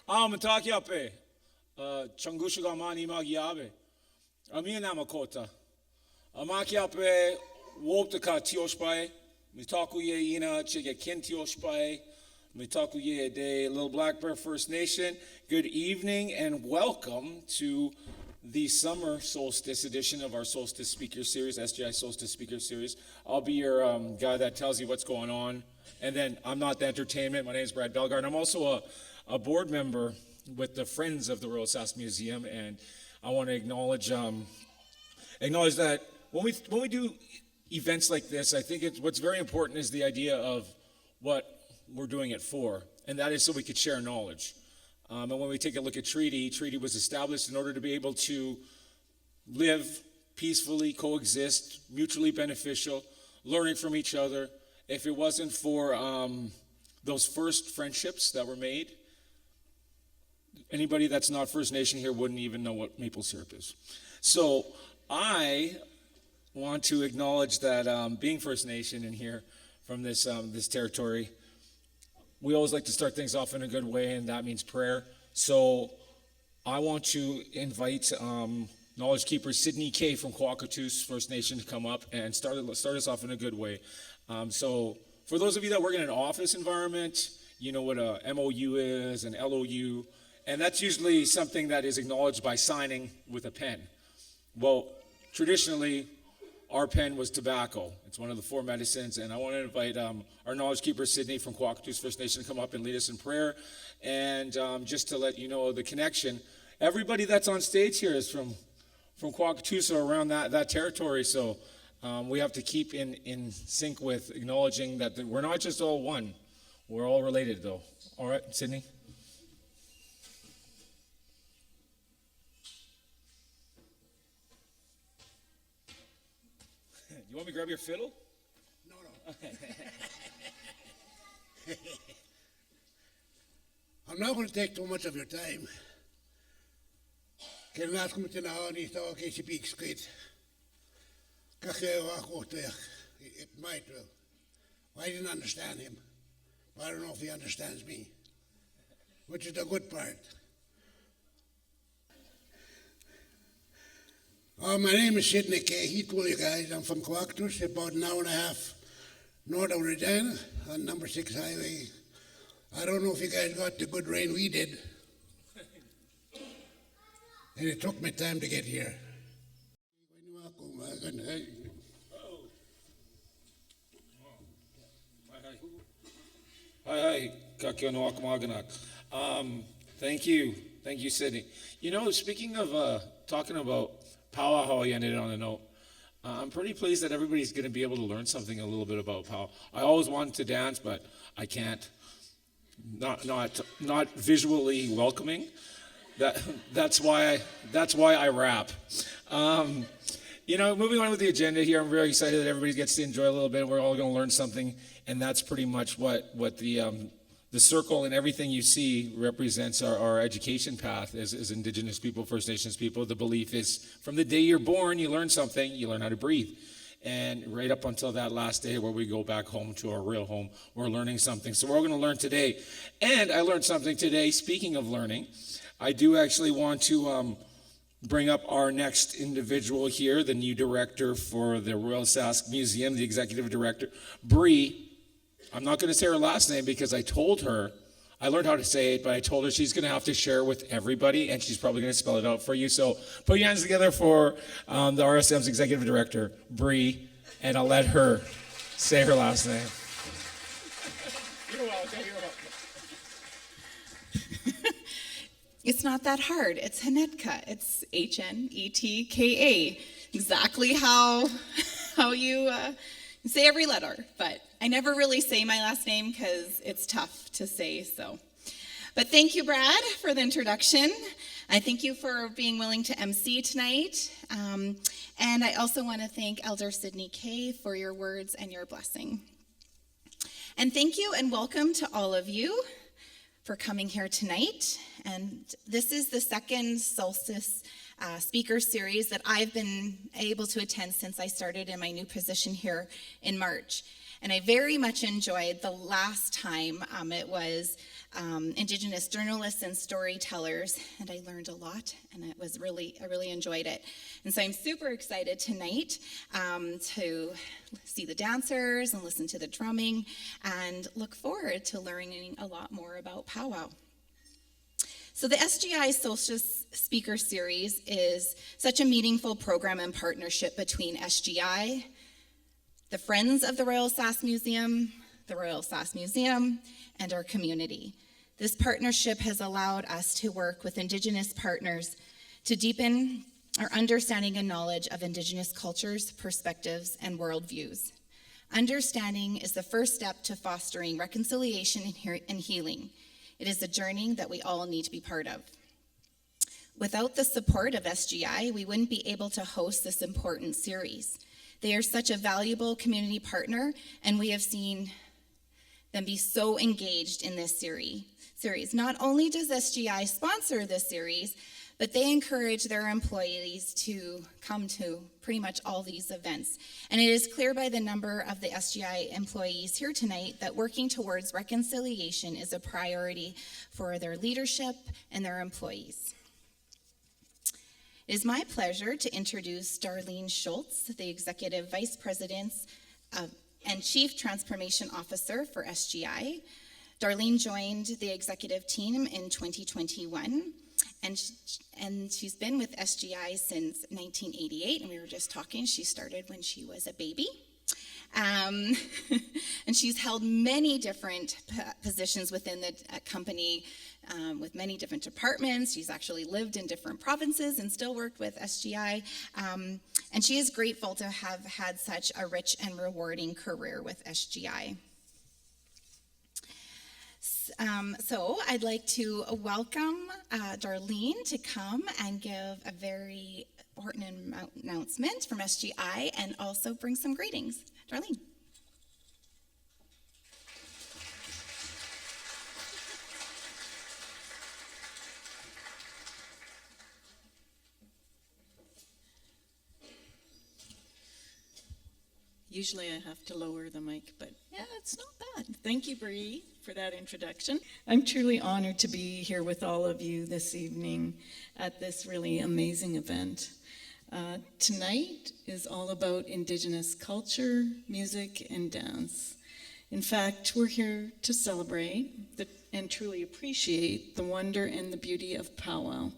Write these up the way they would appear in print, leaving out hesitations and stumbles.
Matakiape, Changushagamani Magiabe, Amina Makota, Amakiape, Woptaka Tioshpai, Mitakuye Ina, Chiga Kentioshpai, Mitakuye de Little Black Bear First Nation. Good evening and welcome to the summer solstice edition of our Solstice Speaker Series, SGI Solstice Speaker Series. I'll be your guy that tells you what's going on. And then I'm not the entertainment. My name is Brad Belgard. I'm also a board member with the Friends of the Royal Sask Museum, and I want to acknowledge that when we do events like this, I think what's very important is the idea of what we're doing it for, and that is so we could share knowledge. And when we take a look at Treaty was established in order to be able to live peacefully, coexist, mutually beneficial, learning from each other. If it wasn't for those first friendships that were made, anybody that's not First Nation here wouldn't even know what maple syrup is. So I want to acknowledge that being First Nation in here from this territory, we always like to start things off in a good way, and that means prayer. So I want to invite Knowledge Keeper Sydney Kay from Kwakatus First Nation to come up and start us off in a good way. So for those of you that work in an office environment, you know what a MOU is, an LOU, and that's usually something that is acknowledged by signing with a pen. Well, traditionally, our pen was tobacco. It's one of the four medicines, and I want to invite our Knowledge Keeper Sydney from Kwakatus First Nation to come up and lead us in prayer. And just to let you know the connection, everybody that's on stage here is from Kwakatus or around that territory, so we have to keep in sync with acknowledging that we're not just all one, we're all related though. All right, Sydney? You want me to grab your fiddle? No. I'm not going to take too much of your time. It might well. I didn't understand him. I don't know if he understands me, which is the good part. My name is Sidney Kay. He told you guys I'm from Kwakatus, about an hour and a half north of Regina on number 6 highway. I don't know if you guys got the good rain we did. And it took me time to get here. Hi, thank you, Sydney. You know, speaking of talking about Powwow, how I ended on a note, I'm pretty pleased that everybody's going to be able to learn something a little bit about Powwow. I always wanted to dance, but I can't. Not visually welcoming. That's why I rap. You know, moving on with the agenda here, I'm very excited that everybody gets to enjoy a little bit. We're all going to learn something, and that's pretty much what the circle and everything you see represents our education path as Indigenous people, First Nations people. The belief is from the day you're born, you learn something, you learn how to breathe. And right up until that last day where we go back home to our real home, we're learning something. So we're all going to learn today. And I learned something today, speaking of learning. I do actually want to bring up our next individual here, the new director for the Royal Sask Museum, the executive director, Bree. I'm not going to say her last name because I told her, I learned how to say it, but I told her she's going to have to share it with everybody, and she's probably going to spell it out for you. So put your hands together for the RSM's executive director, Bree, and I'll let her say her last name. You're welcome. It's not that hard. It's Hnetka. It's Hnetka. Exactly how you say every letter. But I never really say my last name because it's tough to say. So, but thank you, Brad, for the introduction. I thank you for being willing to MC tonight. And I also want to thank Elder Sydney Kay for your words and your blessing. And thank you and welcome to all of you for coming here tonight. And this is the second solstice speaker series that I've been able to attend since I started in my new position here in March. And I very much enjoyed the last time. It was Indigenous journalists and storytellers, and I learned a lot, and I really enjoyed it. And so I'm super excited tonight to see the dancers and listen to the drumming, and look forward to learning a lot more about powwow. So the SGI Solstice Speaker Series is such a meaningful program and partnership between SGI, the Friends of the Royal Sask Museum, the Royal Sask Museum, and our community. This partnership has allowed us to work with Indigenous partners to deepen our understanding and knowledge of Indigenous cultures, perspectives, and worldviews. Understanding is the first step to fostering reconciliation and healing. It is a journey that we all need to be part of. Without the support of SGI, we wouldn't be able to host this important series. They are such a valuable community partner, and we have seen them be so engaged in this series. Not only does SGI sponsor this series, but they encourage their employees to come to pretty much all these events. And it is clear by the number of the SGI employees here tonight that working towards reconciliation is a priority for their leadership and their employees. It is my pleasure to introduce Darlene Schultz, the Executive Vice President and Chief Transformation Officer for SGI. Darlene joined the executive team in 2021, and she's been with SGI since 1988, and we were just talking, she started when she was a baby. And she's held many different positions within the company, with many different departments. She's actually lived in different provinces and still worked with SGI. And she is grateful to have had such a rich and rewarding career with SGI. So I'd like to welcome Darlene to come and give a very important announcement from SGI and also bring some greetings. Darlene. Usually I have to lower the mic, but yeah, it's not bad. Thank you, Bree, for that introduction. I'm truly honored to be here with all of you this evening at this really amazing event. Tonight is all about Indigenous culture, music, and dance. In fact, we're here to celebrate and truly appreciate the wonder and the beauty of powwow.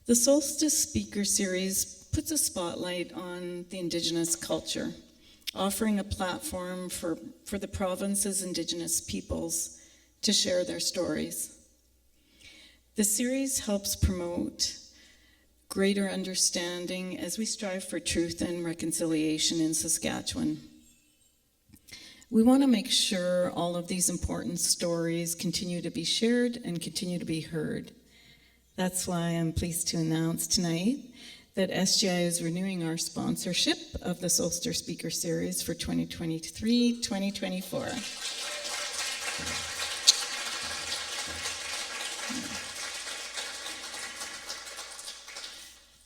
The Solstice Speaker Series puts a spotlight on the Indigenous culture, offering a platform for the province's Indigenous peoples to share their stories. The series helps promote greater understanding as we strive for truth and reconciliation in Saskatchewan. We want to make sure all of these important stories continue to be shared and continue to be heard. That's why I'm pleased to announce tonight that SGI is renewing our sponsorship of the Solstice Speaker Series for 2023-2024.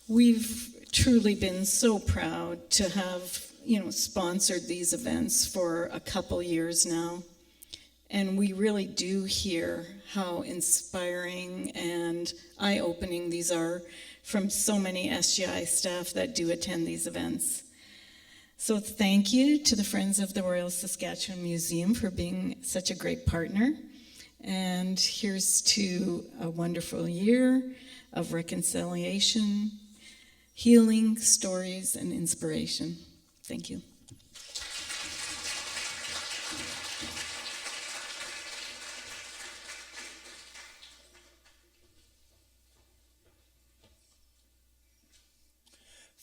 We've truly been so proud to have, sponsored these events for a couple years now. And we really do hear how inspiring and eye-opening these are from so many SGI staff that do attend these events. So thank you to the Friends of the Royal Saskatchewan Museum for being such a great partner. And here's to a wonderful year of reconciliation, healing, stories, and inspiration. Thank you.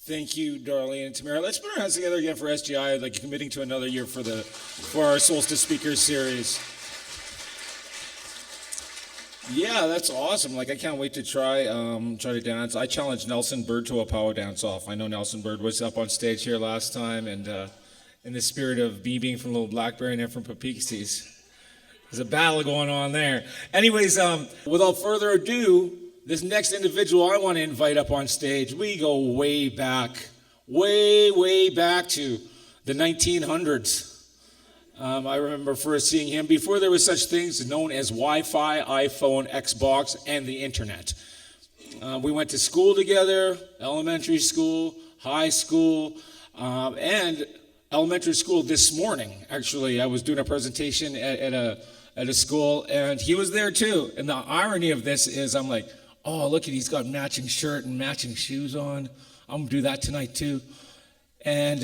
Thank you, Darlene and Tamara. Let's put our hands together again for SGI, like committing to another year for our Solstice Speaker Series. Yeah, that's awesome. I can't wait to try to dance. I challenged Nelson Bird to a powwow dance-off. I know Nelson Bird was up on stage here last time, and in the spirit of me being from Little Blackberry and him from Papeeksies, there's a battle going on there. Anyways, without further ado, This next individual I want to invite up on stage, we go way back, way back to the 1900s. I remember first seeing him before there was such things known as Wi-Fi, iPhone, Xbox, and the internet. We went to school together, elementary school, high school, and elementary school this morning. Actually, I was doing a presentation at a school, and he was there too. And the irony of this is I'm like, oh, look at he's got matching shirt and matching shoes on. I'm going to do that tonight too. And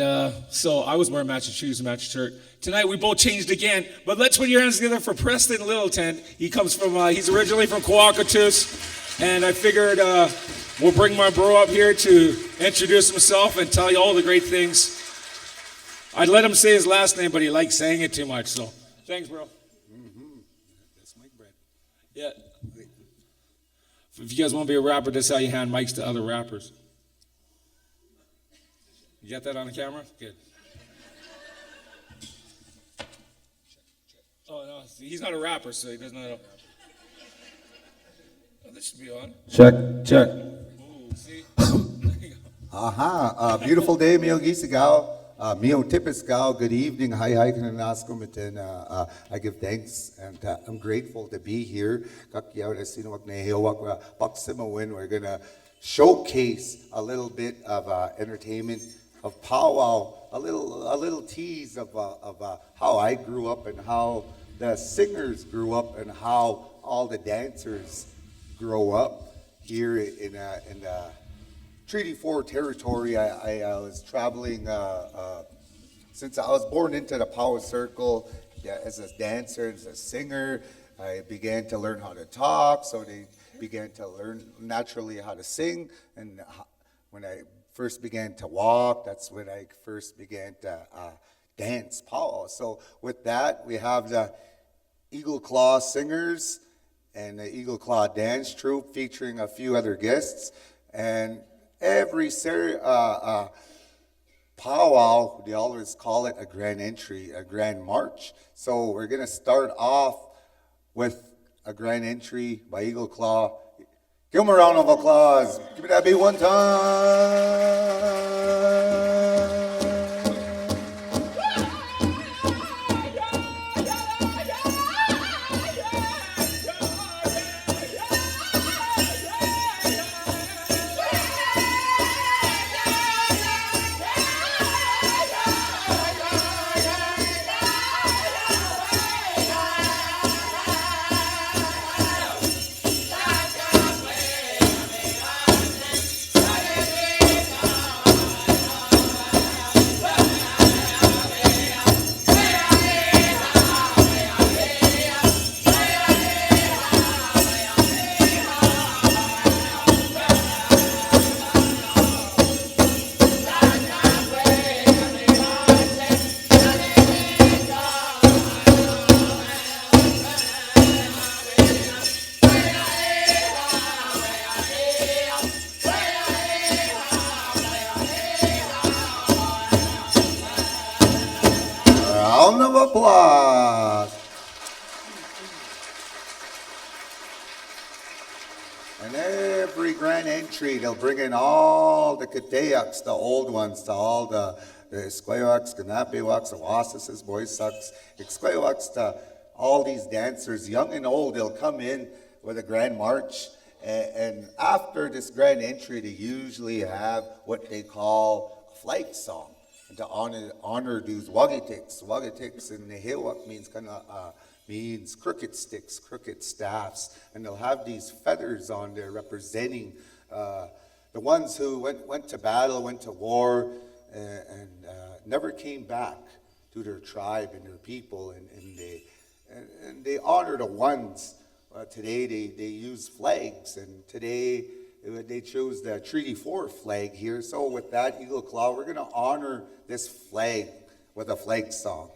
so I was wearing matching shoes and matching shirt. Tonight we both changed again, but let's put your hands together for Preston Littletent. He comes from, he's originally from Kwakatus, and I figured we'll bring my bro up here to introduce himself and tell you all the great things. I'd let him say his last name, but he likes saying it too much, so thanks, bro. That's Mike Brett. Yeah. If you guys want to be a rapper, that's how you hand mics to other rappers. You got that on the camera? Good. Oh, no, he's not a rapper, so he doesn't know. Oh, this should be on. Check. Ooh, see? Aha, beautiful day, Mio Gisigaw. Mio Tipisgaw, good evening. Hi, Kananaskumitin. I give thanks and I'm grateful to be here. We're going to showcase a little bit of entertainment, of powwow, a little tease of how I grew up and how the singers grew up and how all the dancers grow up here in Treaty 4 territory. I was traveling since I was born into the Powwow Circle as a dancer, as a singer. I began to learn how to talk, so they began to learn naturally how to sing. And when I first began to walk, that's when I first began to dance powwow. So with that, we have the Eagle Claw Singers and the Eagle Claw Dance Troupe featuring a few other guests. And every powwow, they always call it a grand entry, a grand march. So we're going to start off with a grand entry by Eagle Claw. Give them a round of applause. Give me that beat one time. Round of applause. And every grand entry, they'll bring in all the Katayaks, the old ones, to all the Esquayaks, Ganapiwaks, the Wasases, Boysucks, Esquayaks, to all these dancers, young and old. They'll come in with a grand march. And after this grand entry, they usually have what they call a flag song. And to honor these wagitiks. Wagitiks in Nehewak means crooked sticks, crooked staffs, and they'll have these feathers on there representing the ones who went to battle, went to war, and never came back to their tribe and their people, and they honor the ones. Today they use flags, and today they chose the Treaty 4 flag here. So with that, Eagle Claw, we're going to honor this flag with a flag song.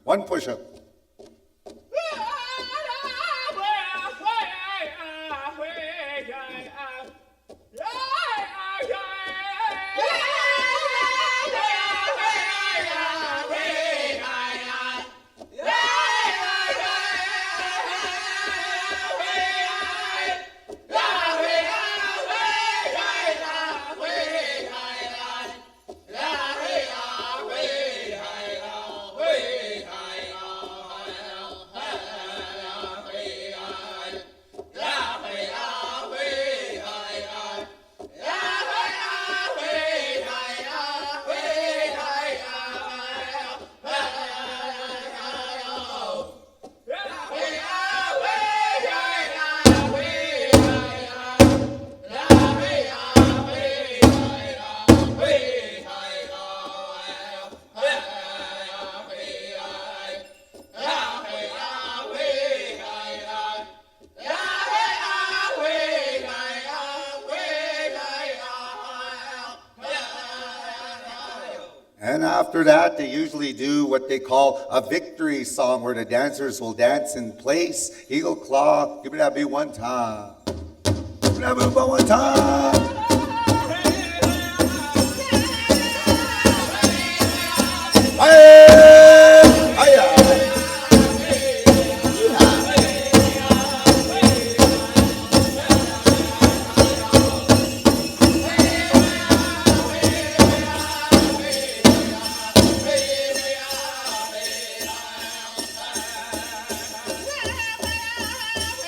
One push-up. And after that, they usually do what they call a victory song where the dancers will dance in place. Eagle Claw, give me that beat one time. Give me that beat one time.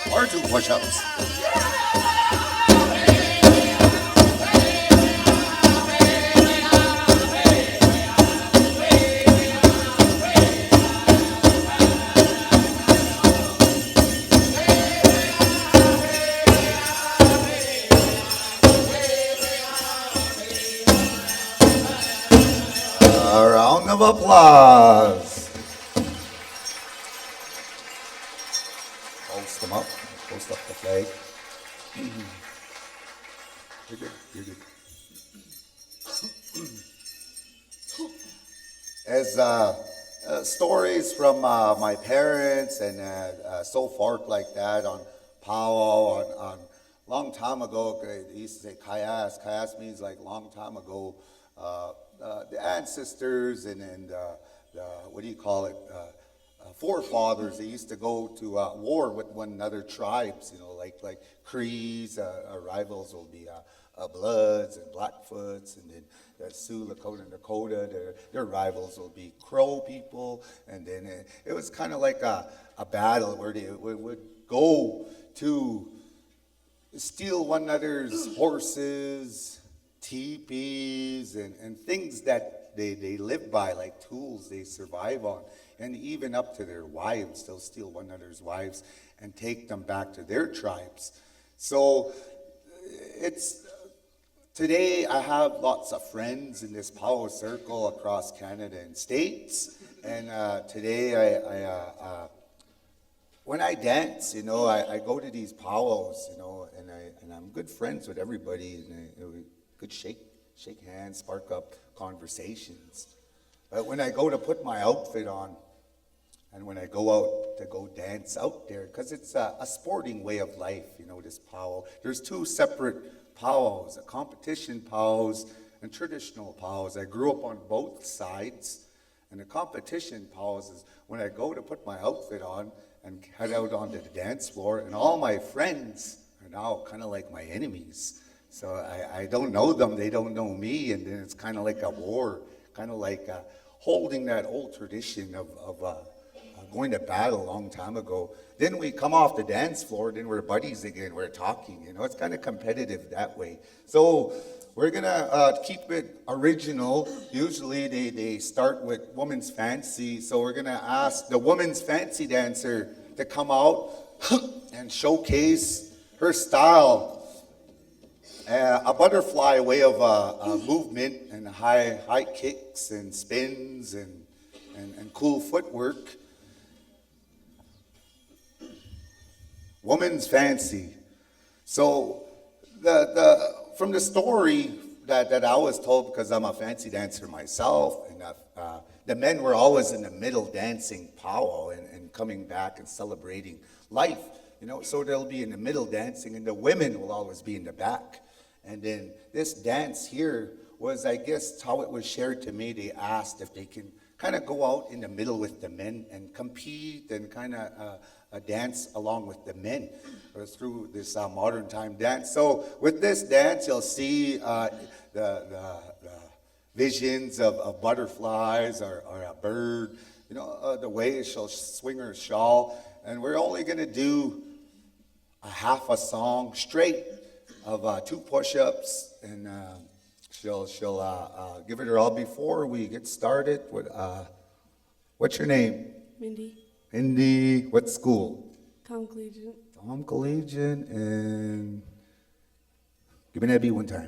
Or 2 push-ups. A round of applause. Post them up. Post up the flag. You're good. You're good. As stories from my parents and so forth like that on powwow, on long time ago, they used to say kayas. Kayas means like long time ago. The ancestors and what do you call it? Forefathers, they used to go to war with one another, tribes, you know, like Crees, our rivals will be Bloods and Blackfoots, and then the Sioux, Lakota, and Dakota, their rivals will be Crow people, and then it was kind of like a battle where they would go to steal one another's horses, teepees, and things that they live by, like tools they survive on. And even up to their wives, they'll steal one another's wives and take them back to their tribes. So today I have lots of friends in this powwow circle across Canada and States. And today when I dance, you know, I go to these powwows, you know, and I'm good friends with everybody. And we could shake hands, spark up conversations. But when I go to put my outfit on, and when I go out to go dance out there, because it's a sporting way of life, you know, this powwow. There's 2 separate powwows, competition powwows and traditional powwows. I grew up on both sides, and the competition powwows is when I go to put my outfit on and head out onto the dance floor, and all my friends are now kind of like my enemies. So I don't know them, they don't know me, and then it's kind of like a war, kind of like holding that old tradition of going to battle a long time ago. Then we come off the dance floor, then we're buddies again, we're talking, you know, it's kind of competitive that way. So we're gonna keep it original. Usually they start with Woman's Fancy, so we're gonna ask the Woman's Fancy dancer to come out and showcase her style. A butterfly way of movement and high kicks and spins and cool footwork. Woman's Fancy. So from the story that I was told, because I'm a fancy dancer myself, and the men were always in the middle dancing powwow and coming back and celebrating life, you know. So they'll be in the middle dancing, and the women will always be in the back. And then this dance here was, I guess, how it was shared to me. They asked if they can kind of go out in the middle with the men and compete and kind of dance along with the men through this modern time dance. So with this dance, you'll see the visions of butterflies or a bird, you know, the way she'll swing her shawl. And we're only going to do a half a song straight of 2 push-ups, and she'll give it her all. Before we get started, what's your name? Mindy. Mindy, what school? Tom Collegiate. Tom Collegiate, and give me that beat one time.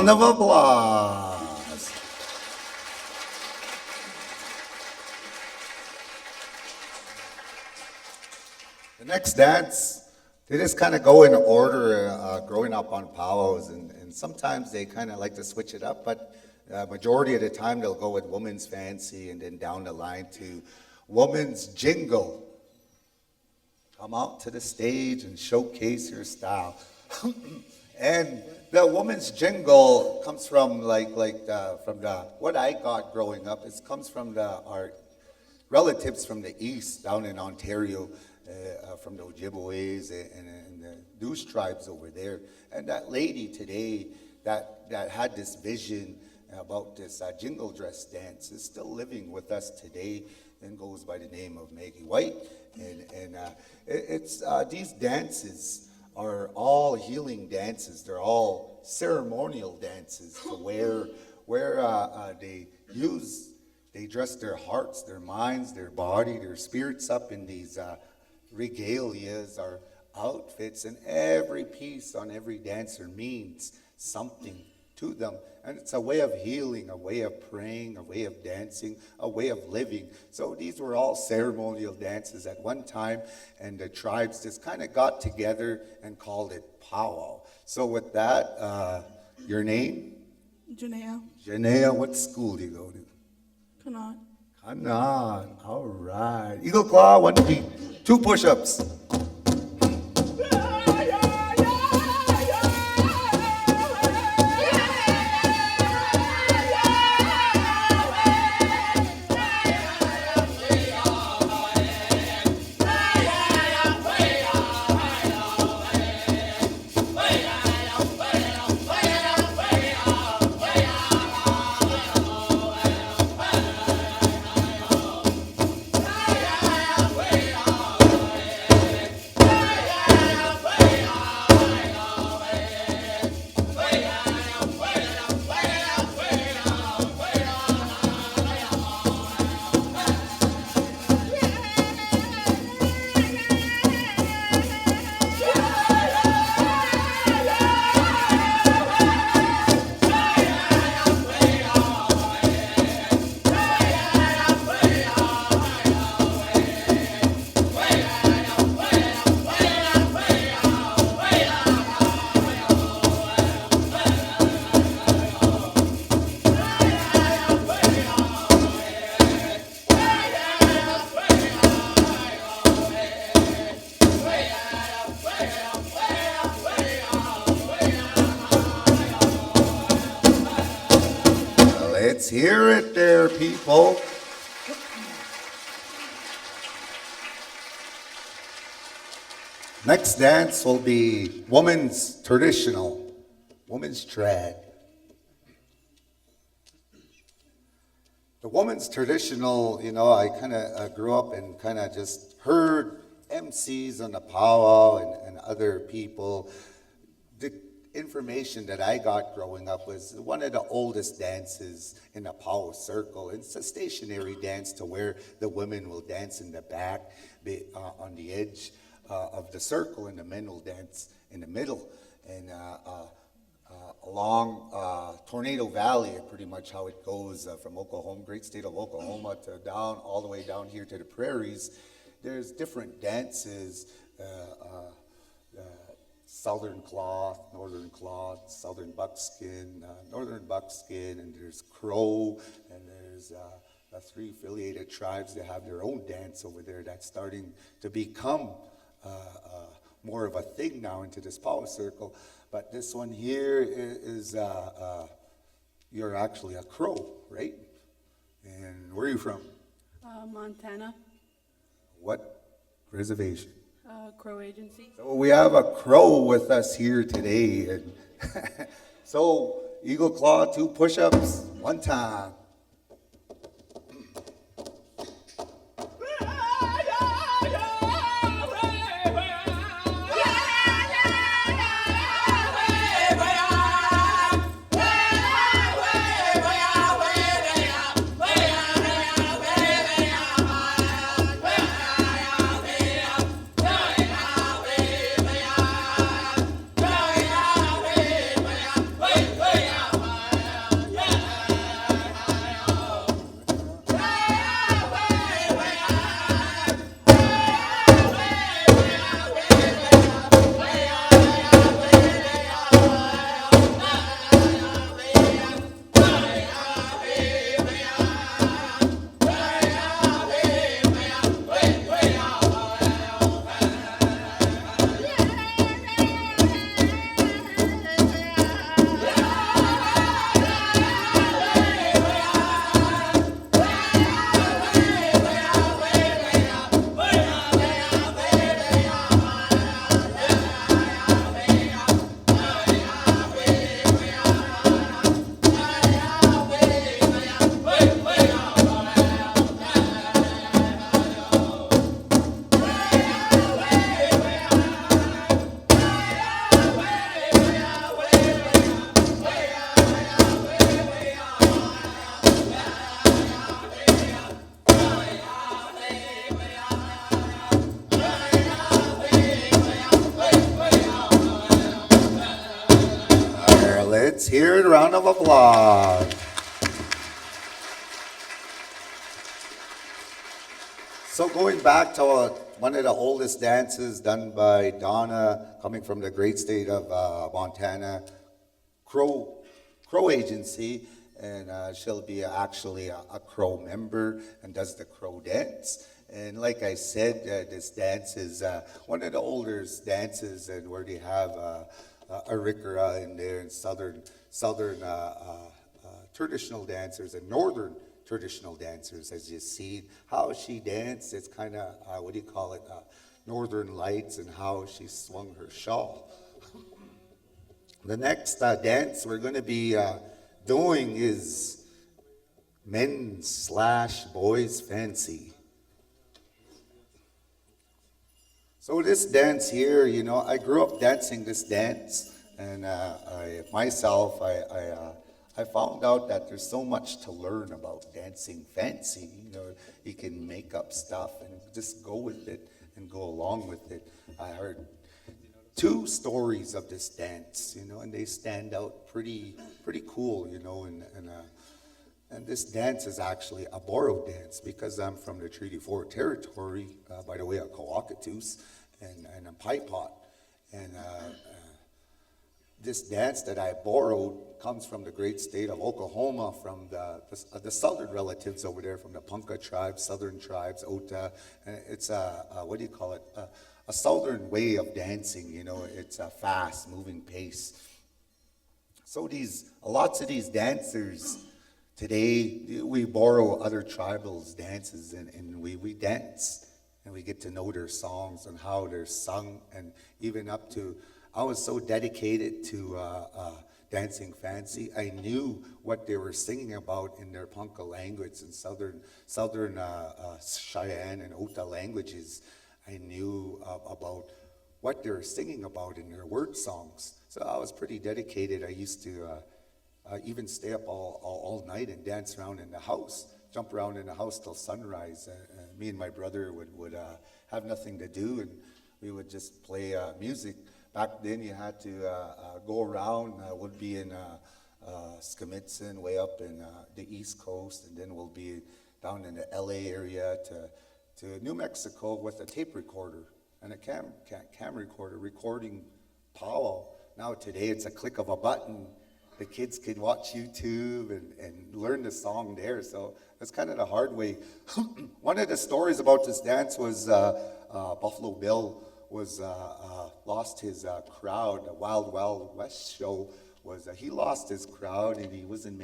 round of applause. The next dance, they just kind of go in order growing up on powwows, and sometimes they kind of like to switch it up, but majority of the time they'll go with woman's fancy and then down the line to woman's jingle. Come out to the stage and showcase your style. And the woman's jingle comes from what I got growing up. It comes from our relatives from the east down in Ontario, from the Ojibways and the Deuce tribes over there. And that lady today that had this vision about this jingle dress dance is still living with us today and goes by the name of Maggie White. And it's these dances are all healing dances. They're all ceremonial dances to where they dress their hearts, their minds, their body, their spirits up in these regalias or outfits, and every piece on every dancer means something to them. And it's a way of healing, a way of praying, a way of dancing, a way of living. So these were all ceremonial dances at one time, and the tribes just kind of got together and called it powwow. So with that, your name? Janea. Janea, what school do you go to? Cannot. Kanan. All right. Eagle Claw, 1 feet, 2 push-ups. Let's hear it there, people. Next dance will be woman's traditional, woman's trad. The woman's traditional, you know, I kind of grew up and kind of just heard MCs on the powwow and other people. The information that I got growing up was one of the oldest dances in the powwow circle. It's a stationary dance to where the women will dance in the back on the edge of the circle, and the men will dance in the middle. And along Tornado Valley, pretty much how it goes from Oklahoma, great state of Oklahoma, to down all the way down here to the prairies. There's different dances, southern cloth, northern cloth, southern buckskin, northern buckskin, and there's Crow, and there's the 3 affiliated tribes that have their own dance over there that's starting to become more of a thing now into this powwow circle. But this one here is you're actually a Crow, right? And where are you from? Montana. What reservation? Crow Agency. So we have a Crow with us here today. And so Eagle Claw, 2 push-ups, 1 time. hear a round of applause. So going back to one of the oldest dances done by Donna, coming from the great state of Montana, Crow Agency, and she'll be actually a Crow member and does the Crow dance. And like I said, this dance is one of the oldest dances, and where they have a rikara in there, and southern traditional dancers and northern traditional dancers. As you see how she danced, it's kind of northern lights, and how she swung her shawl. The next dance we're going to be doing is men's/boys fancy. So this dance here, I grew up dancing this dance, and I found out that there's so much to learn about dancing fancy. You can make up stuff and just go with it and go along with it. I heard 2 stories of this dance, and they stand out pretty cool, and this dance is actually a borrowed dance, because I'm from the Treaty 4 territory, by the way of Kawakatus and a Paipot. And this dance that I borrowed comes from the great state of Oklahoma, from the southern relatives over there, from the Ponca tribes, southern tribes, Ota. And it's a southern way of dancing. It's a fast moving pace. So lots of these dancers today, we borrow other tribals' dances, and we dance, and we get to know their songs and how they're sung, and even up to, I was so dedicated to dancing fancy. I knew what they were singing about in their Ponca language and southern Cheyenne and Ota languages. I knew about what they were singing about in their word songs. So I was pretty dedicated. I used to even stay up all night and dance around in the house, jump around in the house till sunrise. Me and my brother would have nothing to do, and we would just play music. Back then, you had to go around. We'd be in Skamitsin, way up in the East Coast, and then we'll be down in the LA area to New Mexico with a tape recorder and a cam recorder, recording Powwow. Now today, it's a click of a button. The kids could watch YouTube and learn the song there. So that's kind of the hard way. One of the stories about this dance was Buffalo Bill lost his crowd. The Wild Wild West show was he lost his crowd, and he wasn't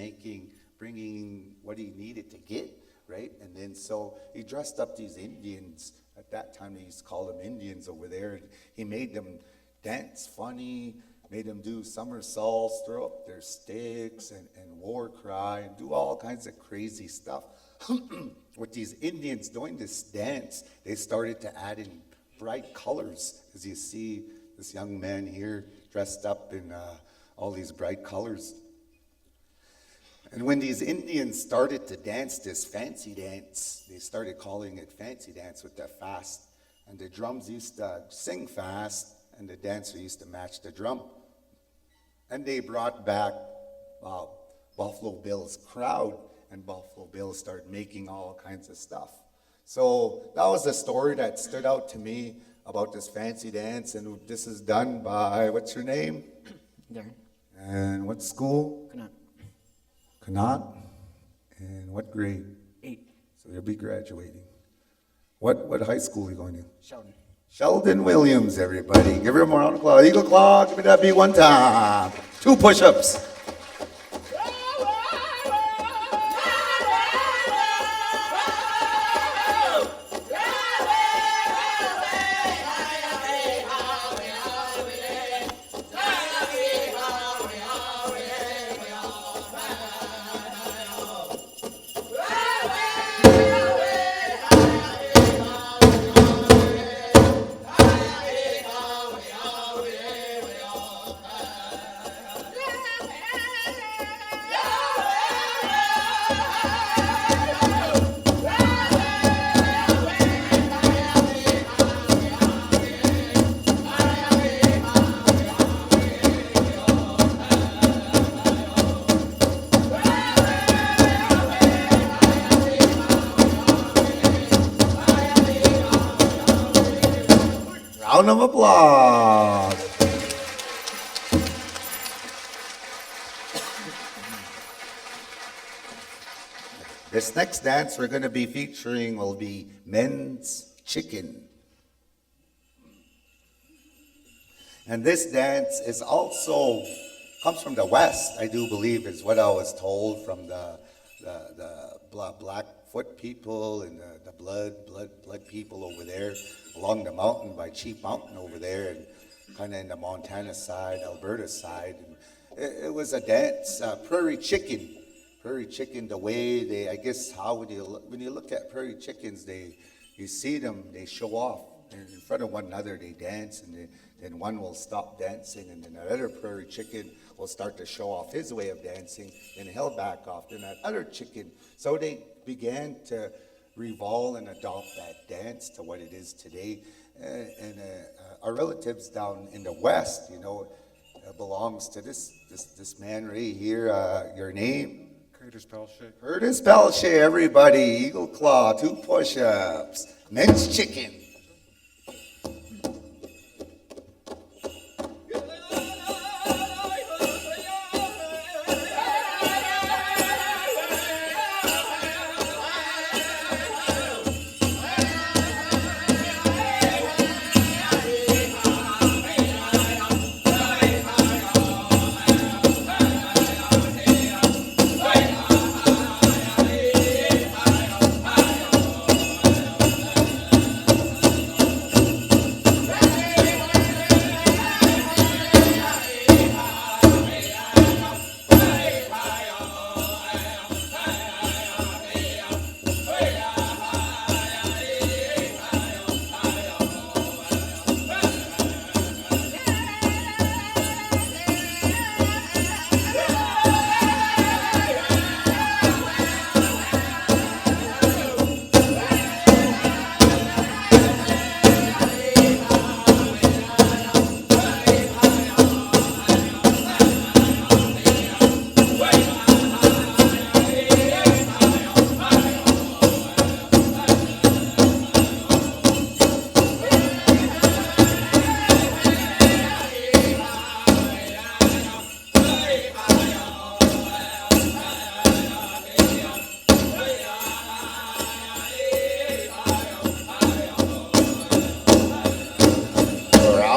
bringing what he needed to get, right? And then so he dressed up these Indians. At that time, they used to call them Indians over there. And he made them dance funny, made them do somersaults, throw up their sticks, and war cry, and do all kinds of crazy stuff. With these Indians doing this dance, they started to add in bright colors, as you see this young man here dressed up in all these bright colors. And when these Indians started to dance this fancy dance, they started calling it fancy dance with that fast. And the drums used to sing fast, and the dancer used to match the drum. And they brought back Buffalo Bill's crowd, and Buffalo Bill started making all kinds of stuff. So that was the story that stood out to me about this fancy dance, and this is done by, what's your name? Darren. And what school? Connaught. Connaught. And what grade? 8. So you'll be graduating. What high school are you going to? Sheldon. Sheldon Williams, everybody. Give her a round of applause. Eagle Claw, give me that beat one time. 2 push-ups. applause. This next dance we're going to be featuring will be Men's Chicken. And this dance is also, comes from the West, I do believe, is what I was told from the Blackfoot people and the blood people over there along the mountain by Chief Mountain over there and kind of in the Montana side, Alberta side. And it was a dance, prairie chicken. Prairie chicken, the way they, I guess, how when you look at prairie chickens, you see them, they show off in front of one another, they dance, and then one will stop dancing, and then the other prairie chicken will start to show off his way of dancing, and he'll back off. Then that other chicken, so they began to revolve and adopt that dance to what it is today. And our relatives down in the West, belongs to this man right here. Your name? Curtis Pelche. Curtis Pelche, everybody. Eagle Claw, 2 push-ups. Men's Chicken.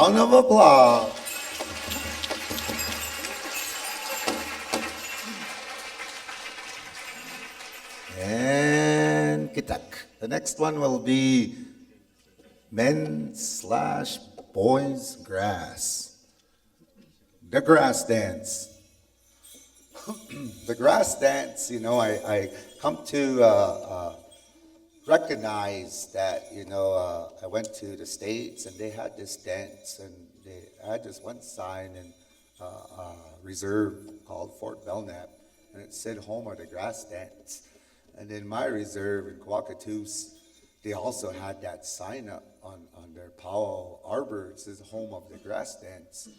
Of applause. And kitak. The next one will be men/boys grass. The grass dance. The grass dance, I come to recognize that, I went to the States and they had this dance and they had this one sign in reserve called Fort Belknap, and it said home of the grass dance. And in my reserve in Quakatoos, they also had that sign up on their Powwow arbor. It says home of the grass dance.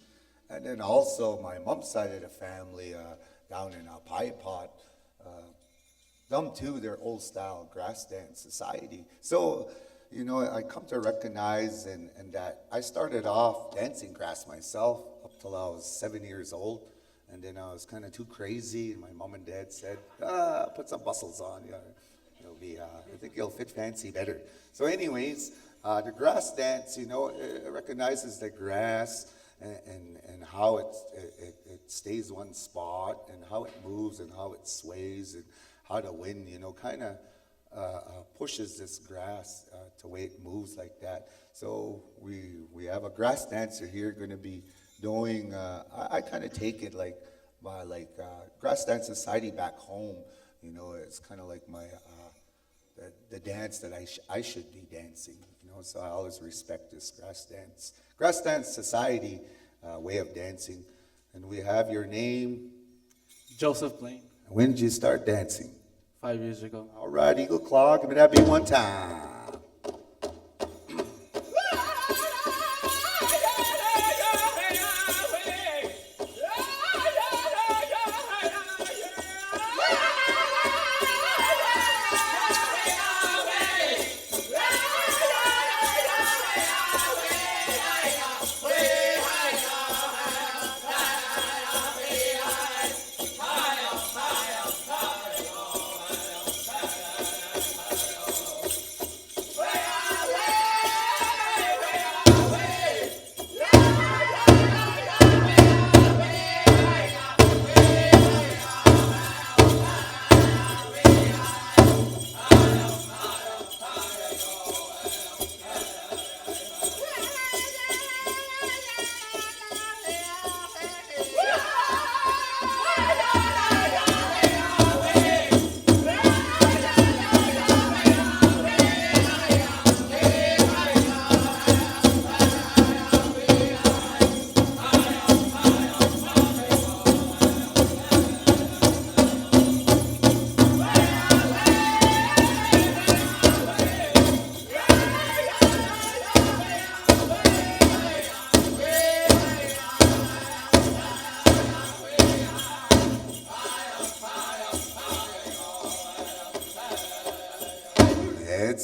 And then also my mom's side of the family down in Paipot, them too, they're old style grass dance society. So, I come to recognize and that I started off dancing grass myself up till I was 7 years old. And then I was kind of too crazy. And my mom and dad said, put some bustles on. It'll be, I think you'll fit fancy better. So anyways, the grass dance, it recognizes the grass and how it stays one spot and how it moves and how it sways and how the wind, kind of pushes this grass to way it moves like that. So we have a grass dancer here going to be doing, I kind of take it like my grass dance society back home. It's kind of like my the dance that I should be dancing. So I always respect this grass dance society way of dancing. And we have your name, Joseph Blaine, when did you start dancing? 5 years ago. All right, Eagle Claw, give me that beat one time.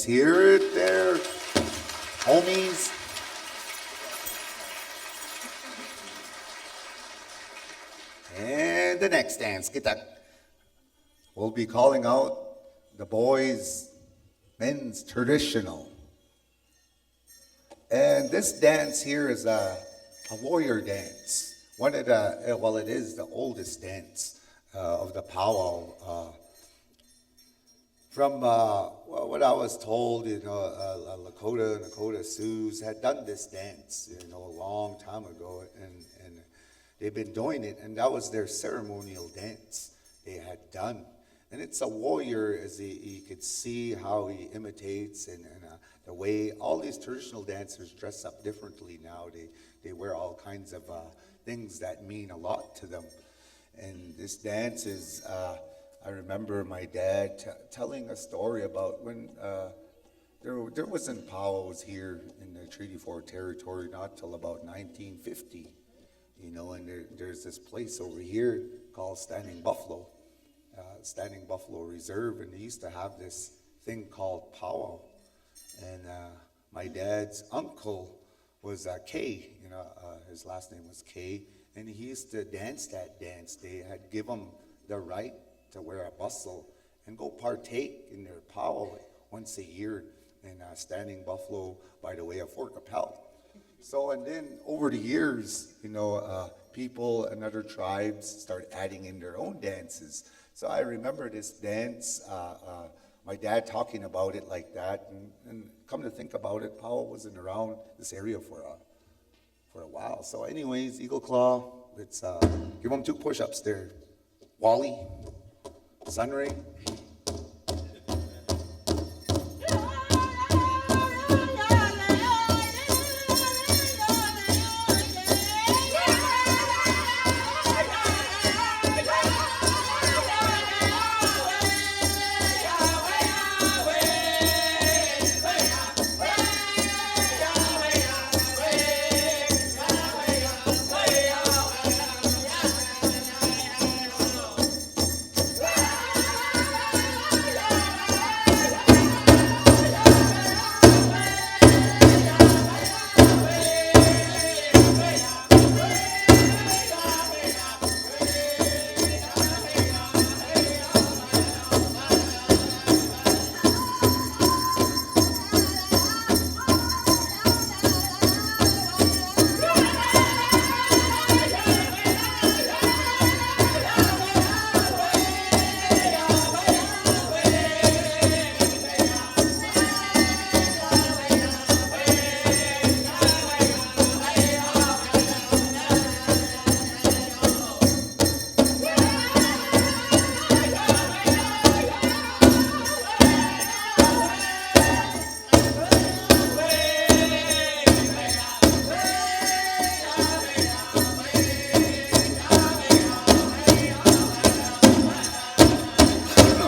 hear it there, homies. And the next dance, get that. We'll be calling out the boys' men's traditional. And this dance here is a warrior dance. One of the, well, it is the oldest dance of the powwow. From what I was told, Lakota Sioux had done this dance, a long time ago, and they've been doing it, and that was their ceremonial dance they had done. And it's a warrior, as you could see how he imitates, and the way all these traditional dancers dress up differently now. They wear all kinds of things that mean a lot to them. And this dance is, I remember my dad telling a story about when there wasn't powwows here in the Treaty 4 territory, not till about 1950. And there's this place over here called Standing Buffalo Reserve, and they used to have this thing called powwow. And my dad's uncle was K, his last name was K, and he used to dance that dance. They had give him the right to wear a bustle and go partake in their powwow once a year in Standing Buffalo by the way of Fort Capel. So, and then over the years, people and other tribes start adding in their own dances. So I remember this dance, my dad talking about it like that, and come to think about it, powwow wasn't around this area for a while. So anyways, Eagle Claw, let's give them 2 push-ups there. Wally, Sunray.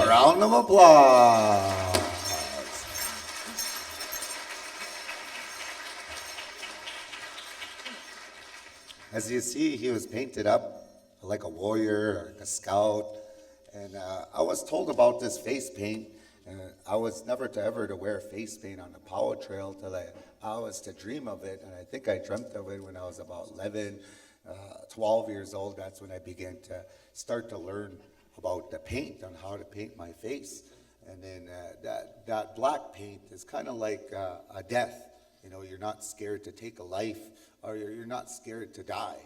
Round of applause. As you see, he was painted up like a warrior, like a scout. And I was told about this face paint, and I was never to ever to wear face paint on the powwow trail till I was to dream of it. And I think I dreamt of it when I was about 11, 12 years old. That's when I began to start to learn about the paint, on how to paint my face. And then that black paint is kind of like a death. You're not scared to take a life, or you're not scared to die.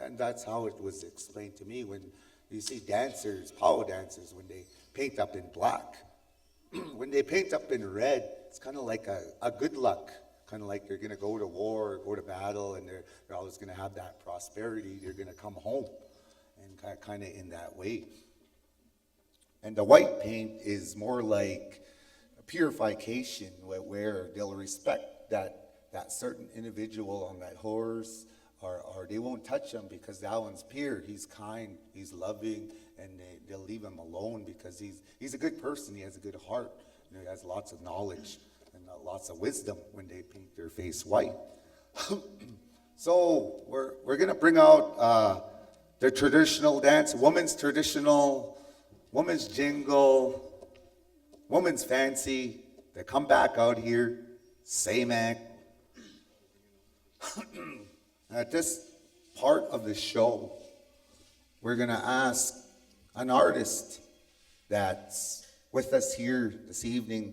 And that's how it was explained to me when you see dancers, powwow dancers, when they paint up in black. When they paint up in red, it's kind of like a good luck, kind of like you're going to go to war or go to battle, and they're always going to have that prosperity. You're going to come home, and kind of in that way. And the white paint is more like a purification, where they'll respect that certain individual on that horse, or they won't touch him because that one's pure. He's kind, he's loving, and they'll leave him alone because he's a good person. He has a good heart. He has lots of knowledge and lots of wisdom when they paint their face white. So we're gonna bring out the traditional dance, woman's traditional, woman's jingle, woman's fancy, They come back out here, same act. At this part of the show, we're going to ask an artist that's with us here this evening,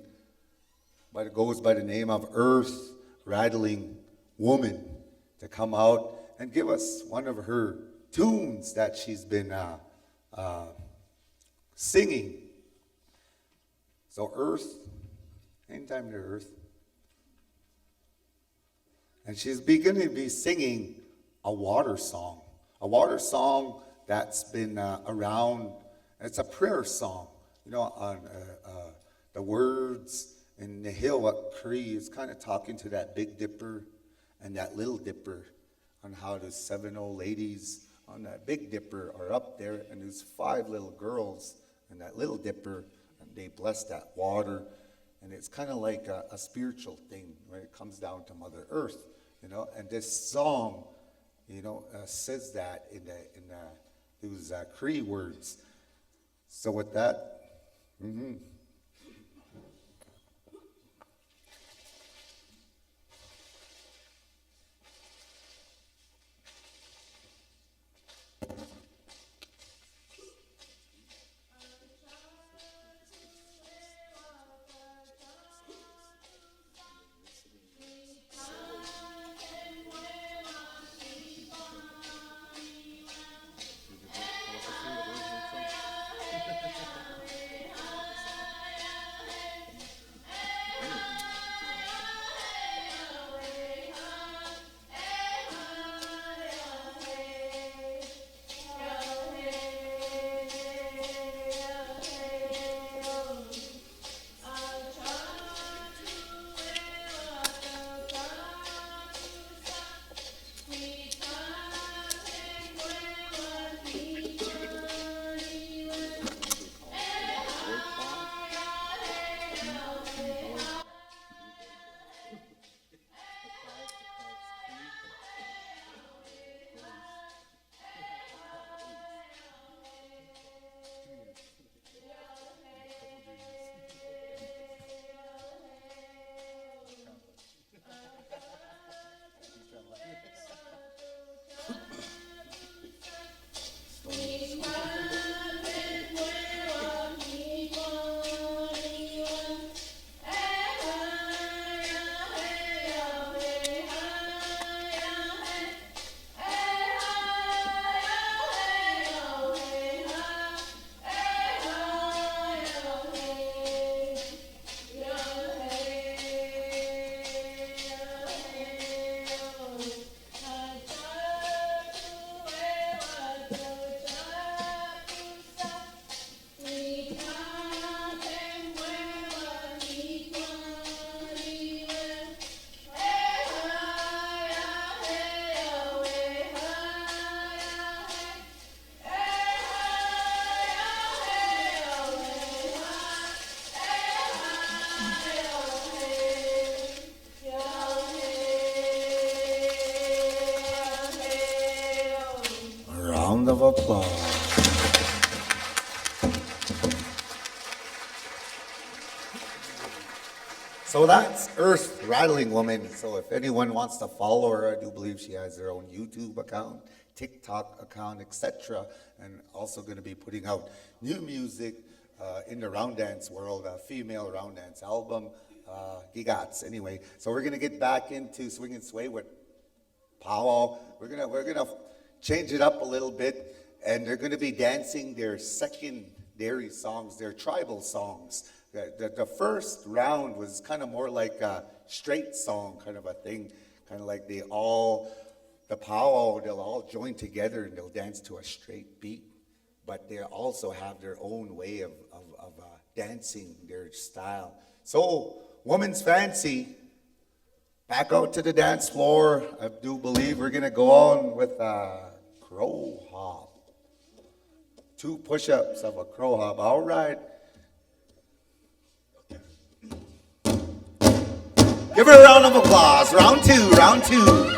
but it goes by the name of Earth Rattling Woman, to come out and give us one of her tunes that she's been singing. So Earth, anytime to Earth. And she's going to be singing a water song that's been around. It's a prayer song, you know, on the words in the hill at Cree is kind of talking to that Big Dipper and that Little Dipper on how the 7 old ladies on that Big Dipper are up there, and there's 5 little girls and that Little Dipper, and they bless that water. And it's kind of like a spiritual thing when it comes down to Mother Earth, you know. And this song, you know, says that in those Cree words. So with that, round of applause. So that's Earth Rattling Woman. So if anyone wants to follow her, I do believe she has her own YouTube account, TikTok account, etc. And also going to be putting out new music in the round dance world, a female round dance album, Gigats. Anyway, so we're going to get back into Swing and Sway with Powwow. We're gonna change it up a little bit, and they're going to be dancing their secondary songs, their tribal songs. The first round was kind of more like a straight song kind of a thing, kind of like the powwow, they'll all join together and they'll dance to a straight beat, but they also have their own way of dancing, their style. So, Woman's Fancy, back out to the dance floor. I do believe we're going to go on with a crow hop. 2 push-ups of a crow hop. All right. Give her a round of applause. Round 2, round 2.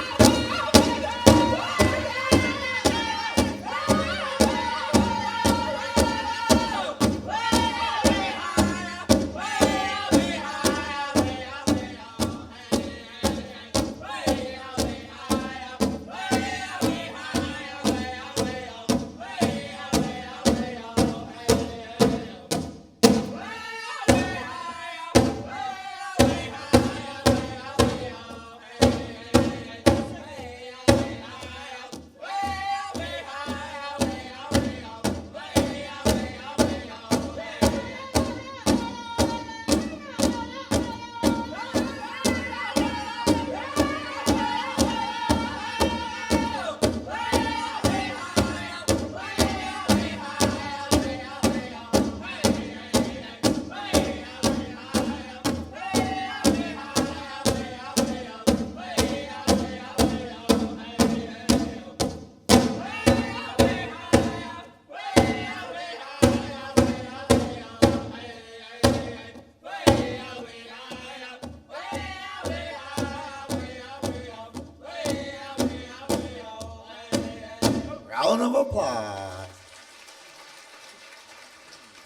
round of applause.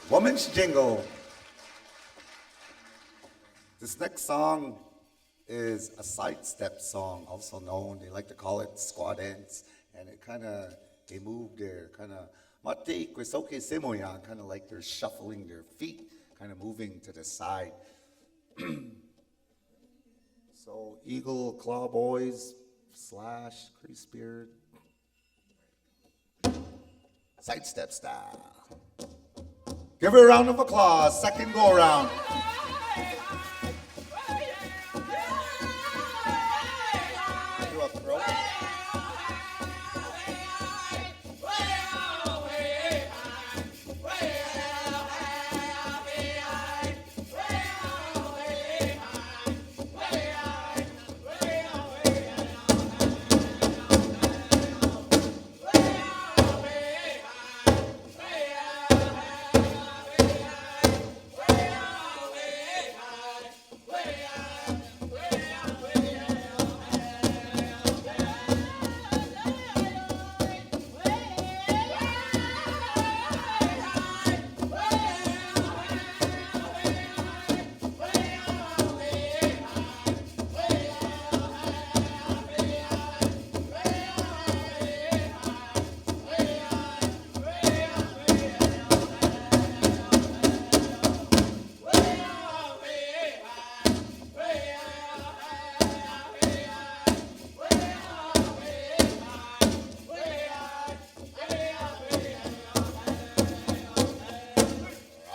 Woman's Jingle. This next song is a sidestep song, also known, they like to call it squaw dance, and it kind of, they move their kind of, mate kwesoke semoyan, kind of like they're shuffling their feet, kind of moving to the side. So Eagle Claw Boys / Crease Beard, sidestep style. Give her a round of applause, second go around. Do a throw.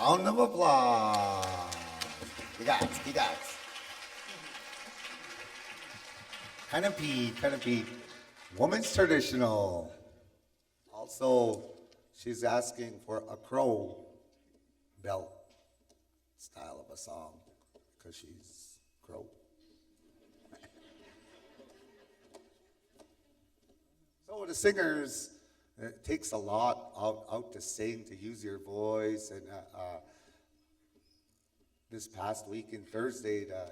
Round of applause. You guys. Kind of Pete. Woman's traditional. Also, she's asking for a crow belt style of a song because she's crow. So the singers, it takes a lot out to sing, to use your voice. And this past weekend, Thursday, the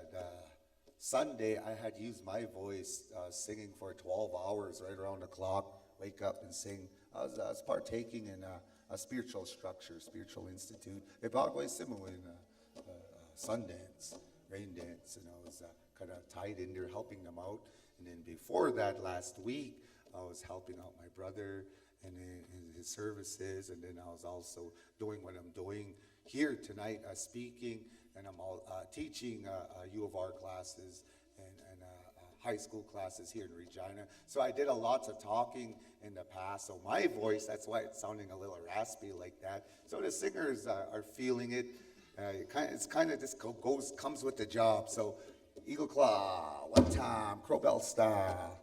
Sunday, I had used my voice singing for 12 hours right around the clock, wake up and sing. I was partaking in a spiritual structure, spiritual institute. E bagway similar in Sundance, rain dance, and I was kind of tied in there helping them out. And then before that, last week, I was helping out my brother and in his services, and then I was also doing what I'm doing here tonight, speaking, and I'm all, teaching U of R classes and high school classes here in Regina. So I did a lot of talking in the past, so my voice, that's why it's sounding a little raspy like that. So the singers are feeling it. It's kind of just comes with the job. So Eagle Claw, one time, Crowbell style.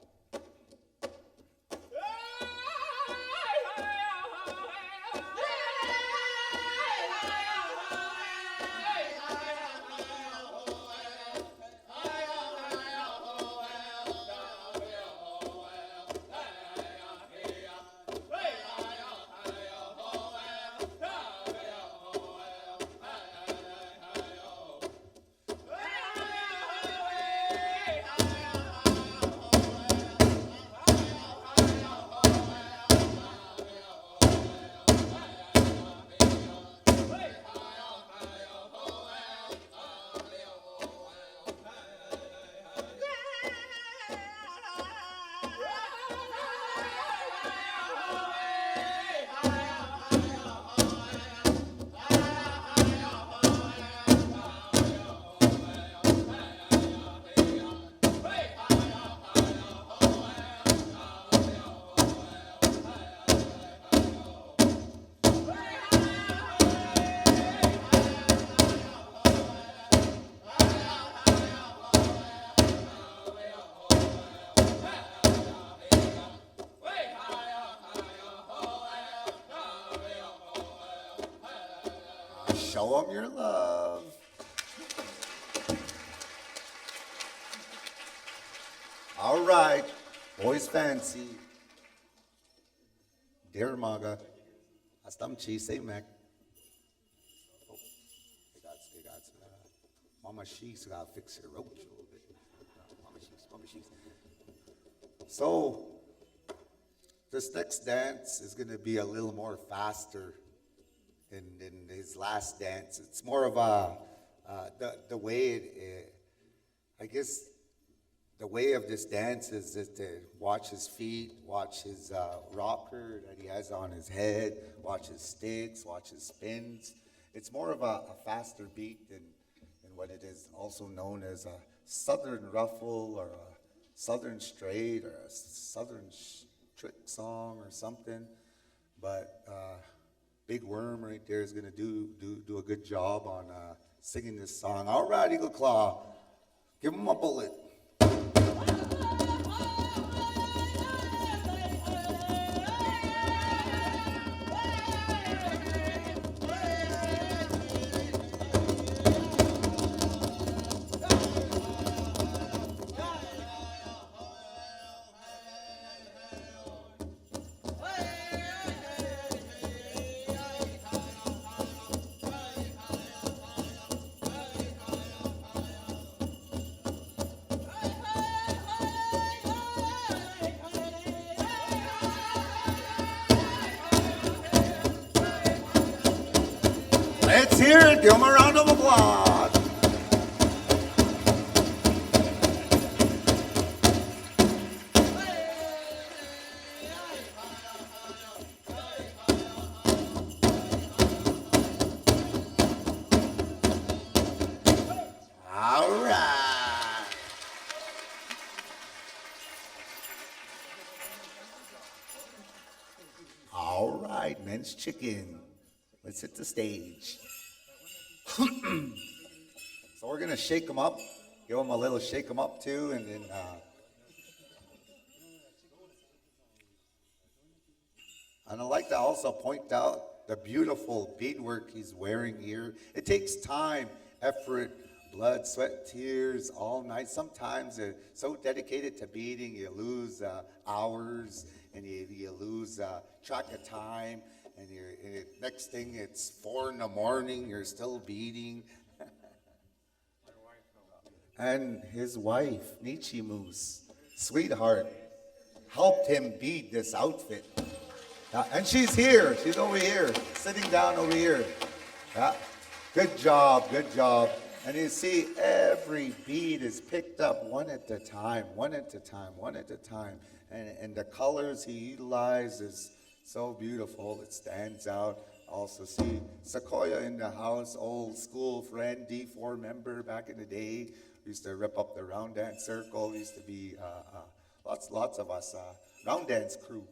Show them your love. All right, boys fancy. Dear Maga, Astam Chi, say Mac. Oh, they got, Mama She's got to fix her roach a little bit. Mama She's. So, this next dance is going to be a little more faster than his last dance. It's more of a, the way I guess the way of this dance is just to watch his feet, watch his rocker that he has on his head, watch his sticks, watch his spins. It's more of a faster beat than what it is also known as a southern ruffle or a southern straight or a southern trick song or something. But Big Worm right there is going to do a good job on singing this song. All right, Eagle Claw, give him a bullet. Let's hear it. Give him a round of applause. All right. All right, men's chicken. Let's hit the stage. So we're gonna shake them up, give them a little shake them up too, and then and I'd like to also point out the beautiful beadwork he's wearing here. It takes time, effort, blood, sweat, tears, all night. Sometimes they're so dedicated to beading, you lose hours, and you lose track of time. And next thing, it's 4 a.m, you're still beading. And his wife, Nietzsche Moose, sweetheart, helped him bead this outfit. And she's here, she's over here, sitting down over here. Yeah. Good job, good job. And you see, every bead is picked up one at a time, one at a time, one at a time. And the colors he utilizes, so beautiful, it stands out. Also see Sequoia in the house, old school friend, D4 member back in the day. Used to rip up the round dance circle. Used to be lots of us round dance crew.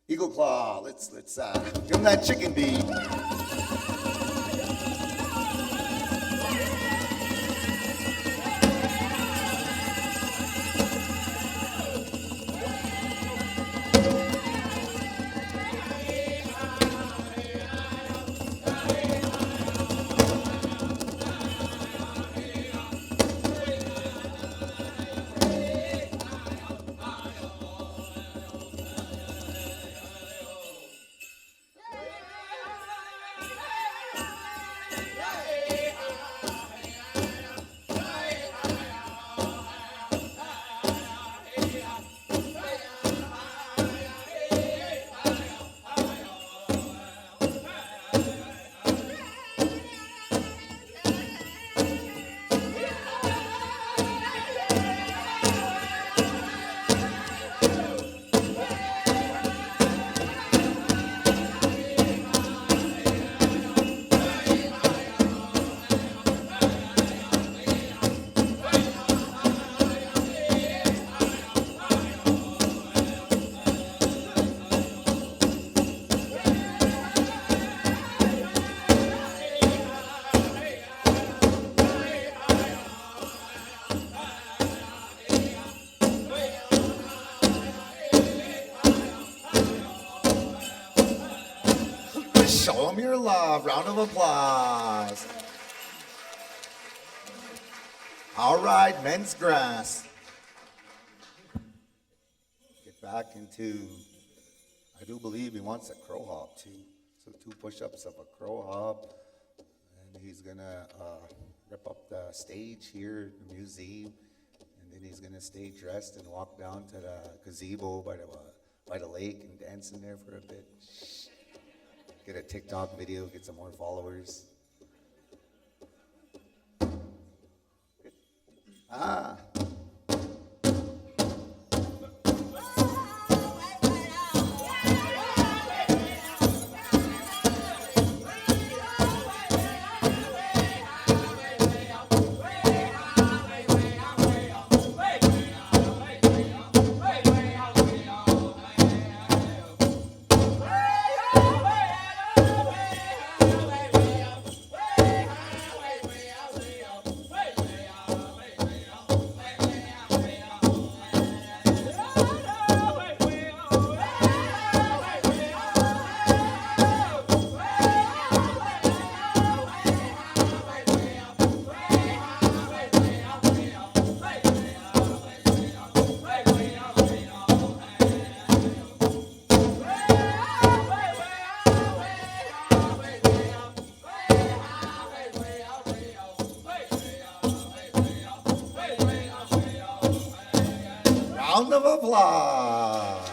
Eagle Claw, let's give him that chicken bead. Show them your love. Round of applause. All right, men's grass. Get back into, I do believe he wants a crow hop too. So 2 push-ups of a crow hop. And he's gonna rip up the stage here at the museum. And then he's gonna stay dressed and walk down to the gazebo by the by the lake and dance in there for a bit. Get a TikTok video, get some more followers. Ah. Round of applause.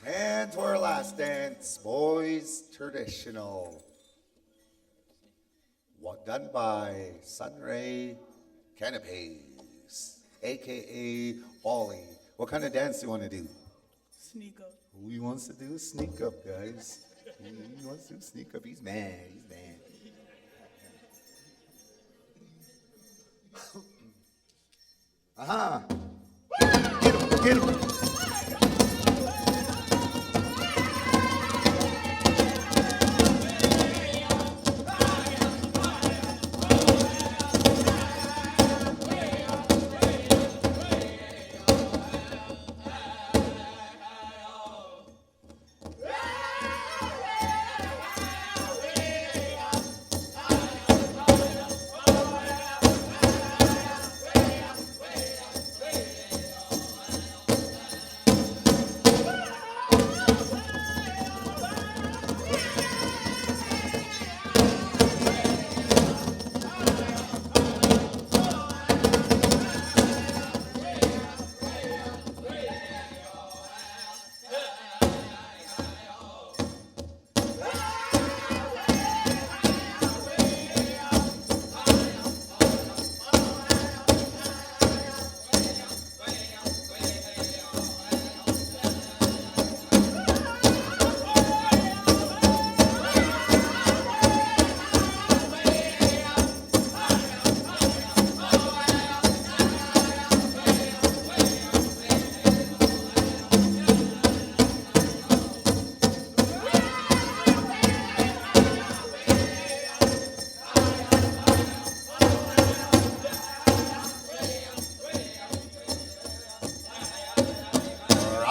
And to our last dance, boys traditional. What done by Sunray Canapes, aka Wally. What kind of dance do you want to do? Sneak up. Who wants to do a sneak up, guys? Who wants to do a sneak up? He's mad. He's mad. Aha! Get him! Get him!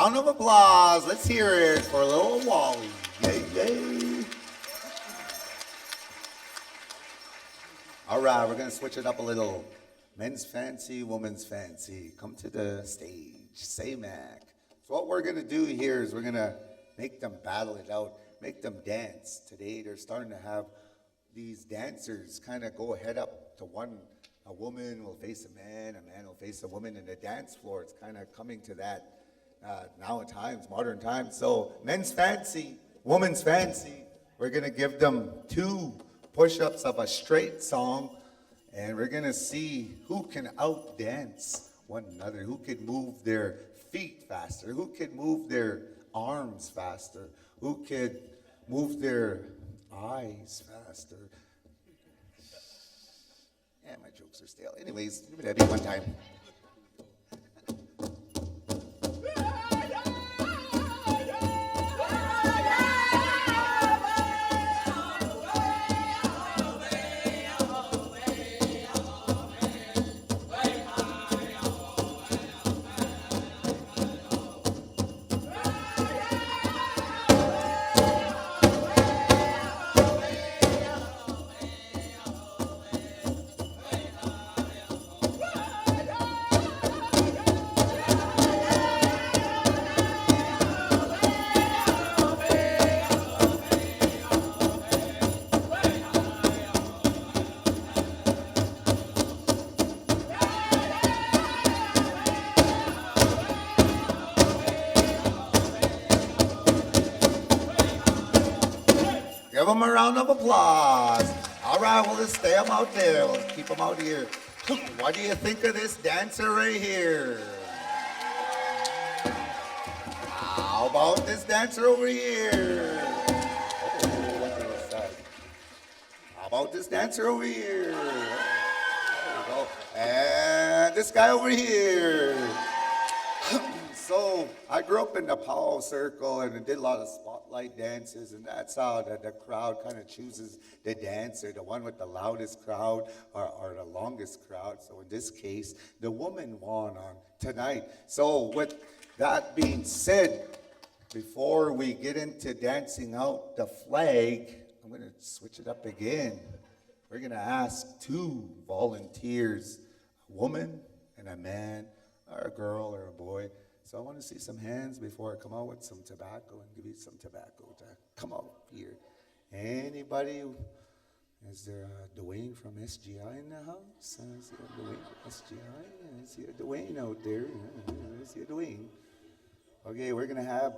Round of applause. Let's hear it for little Wally. Yay, yay. All right, we're going to switch it up a little. Men's fancy, woman's fancy. Come to the stage. Say Mac. So what we're going to do here is we're going to make them battle it out, make them dance. Today they're starting to have these dancers kind of go head up to one. A woman will face a man will face a woman, and the dance floor, it's kind of coming to that now at times, modern times. So men's fancy, woman's fancy. We're going to give them 2 push-ups of a straight song, and we're going to see who can outdance one another, who can move their feet faster, who can move their arms faster, who could move their eyes faster. Yeah, my jokes are stale. Anyways, give me that beat one time. Give them a round of applause. All right, we'll just stay them out there. We'll keep them out here. What do you think of this dancer right here? How about this dancer over here? Oh, what did I say? How about this dancer over here? There we go. And this guy over here. So I grew up in the Powwow circle and I did a lot of spotlight dances, and that's how the crowd kind of chooses the dancer, the one with the loudest crowd or the longest crowd. So in this case, the woman won on tonight. So with that being said, before we get into dancing out the flag, I'm going to switch it up again. We're going to ask two volunteers, a woman and a man, or a girl or a boy. So I want to see some hands before I come out with some tobacco and give you some tobacco to come out here. Anybody? Is there a Dwayne from SGI in the house? I see a Dwayne from SGI. I see a Dwayne out there. I see a Dwayne. Okay, we're going to have,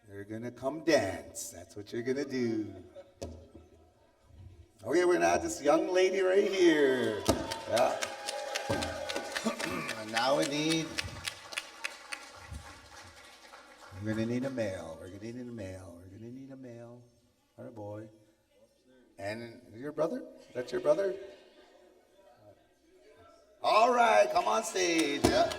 You're going to come dance. That's what you're going to do. Okay, we're going to have this young lady right here. Yeah. And now we're going to need a male. We're going to need a male. We're going to need a male or a boy. And your brother? That's your brother? All right, come on stage. Yeah.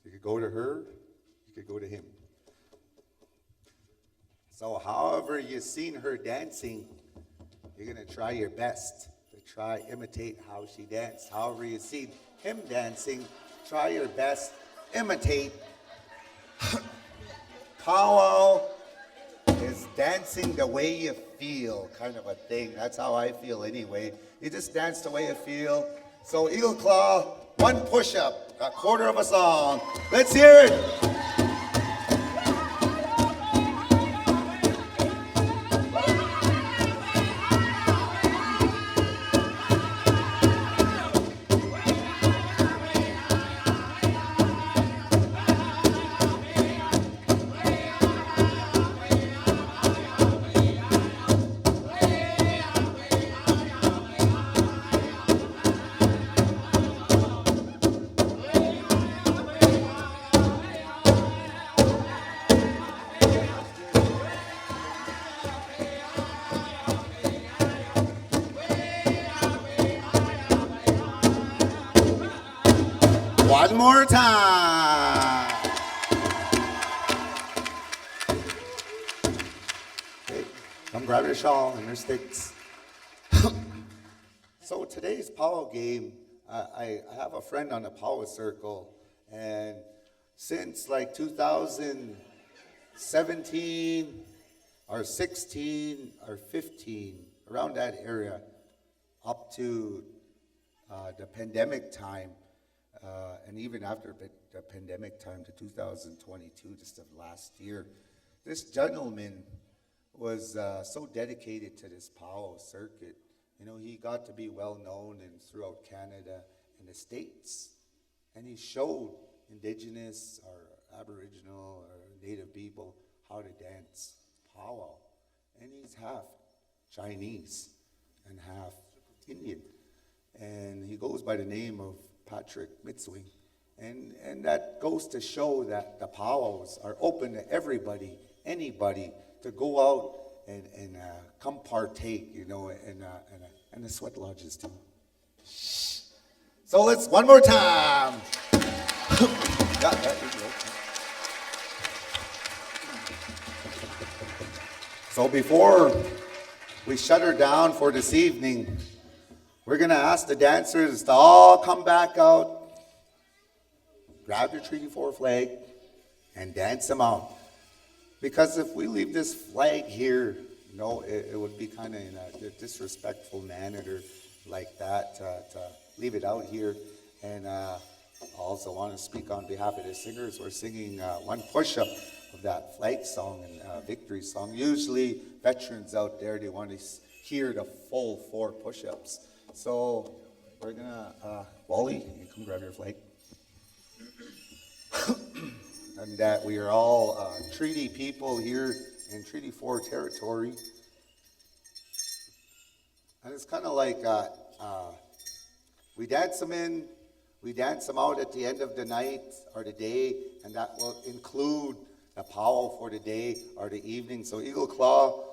You could go to her, you could go to him. So however you've seen her dancing, you're going to try your best to try imitate how she danced. However you've seen him dancing, try your best, imitate. Powwow is dancing the way you feel, kind of a thing. That's how I feel anyway. You just dance the way you feel. So Eagle Claw, one push-up, a quarter of a song. Let's hear it. One more time. Okay, come grab your shawl and your sticks. So today's powwow game, I have a friend on the powwow circle, and since like 2017 or 16 or 15, around that area, up to the pandemic time, and even after the pandemic time to 2022, just of last year, this gentleman was so dedicated to this powwow circuit. You know, he got to be well known throughout Canada and the States, and he showed Indigenous or Aboriginal or Native people how to dance powwow. And he's half Chinese and half Indian, and he goes by the name of Patrick Mitswing. And that goes to show that the powwows are open to everybody, anybody, to go out and come partake, you know, and the sweat lodges too. So let's, one more time. So before we shut her down for this evening, we're going to ask the dancers to all come back out, grab your Treaty 4 flag, and dance them out. Because if we leave this flag here, you know, it would be kind of in a disrespectful manner like that to leave it out here. And I also want to speak on behalf of the singers. We're singing one push-up of that flag song and victory song. Usually veterans out there, they want to hear the full 4 push-ups. So we're gonna, Wally, you come grab your flag. And that we are all treaty people here in Treaty 4 territory. And it's kind of like we dance them in, we dance them out at the end of the night or the day, and that will include the powwow for the day or the evening. So Eagle Claw,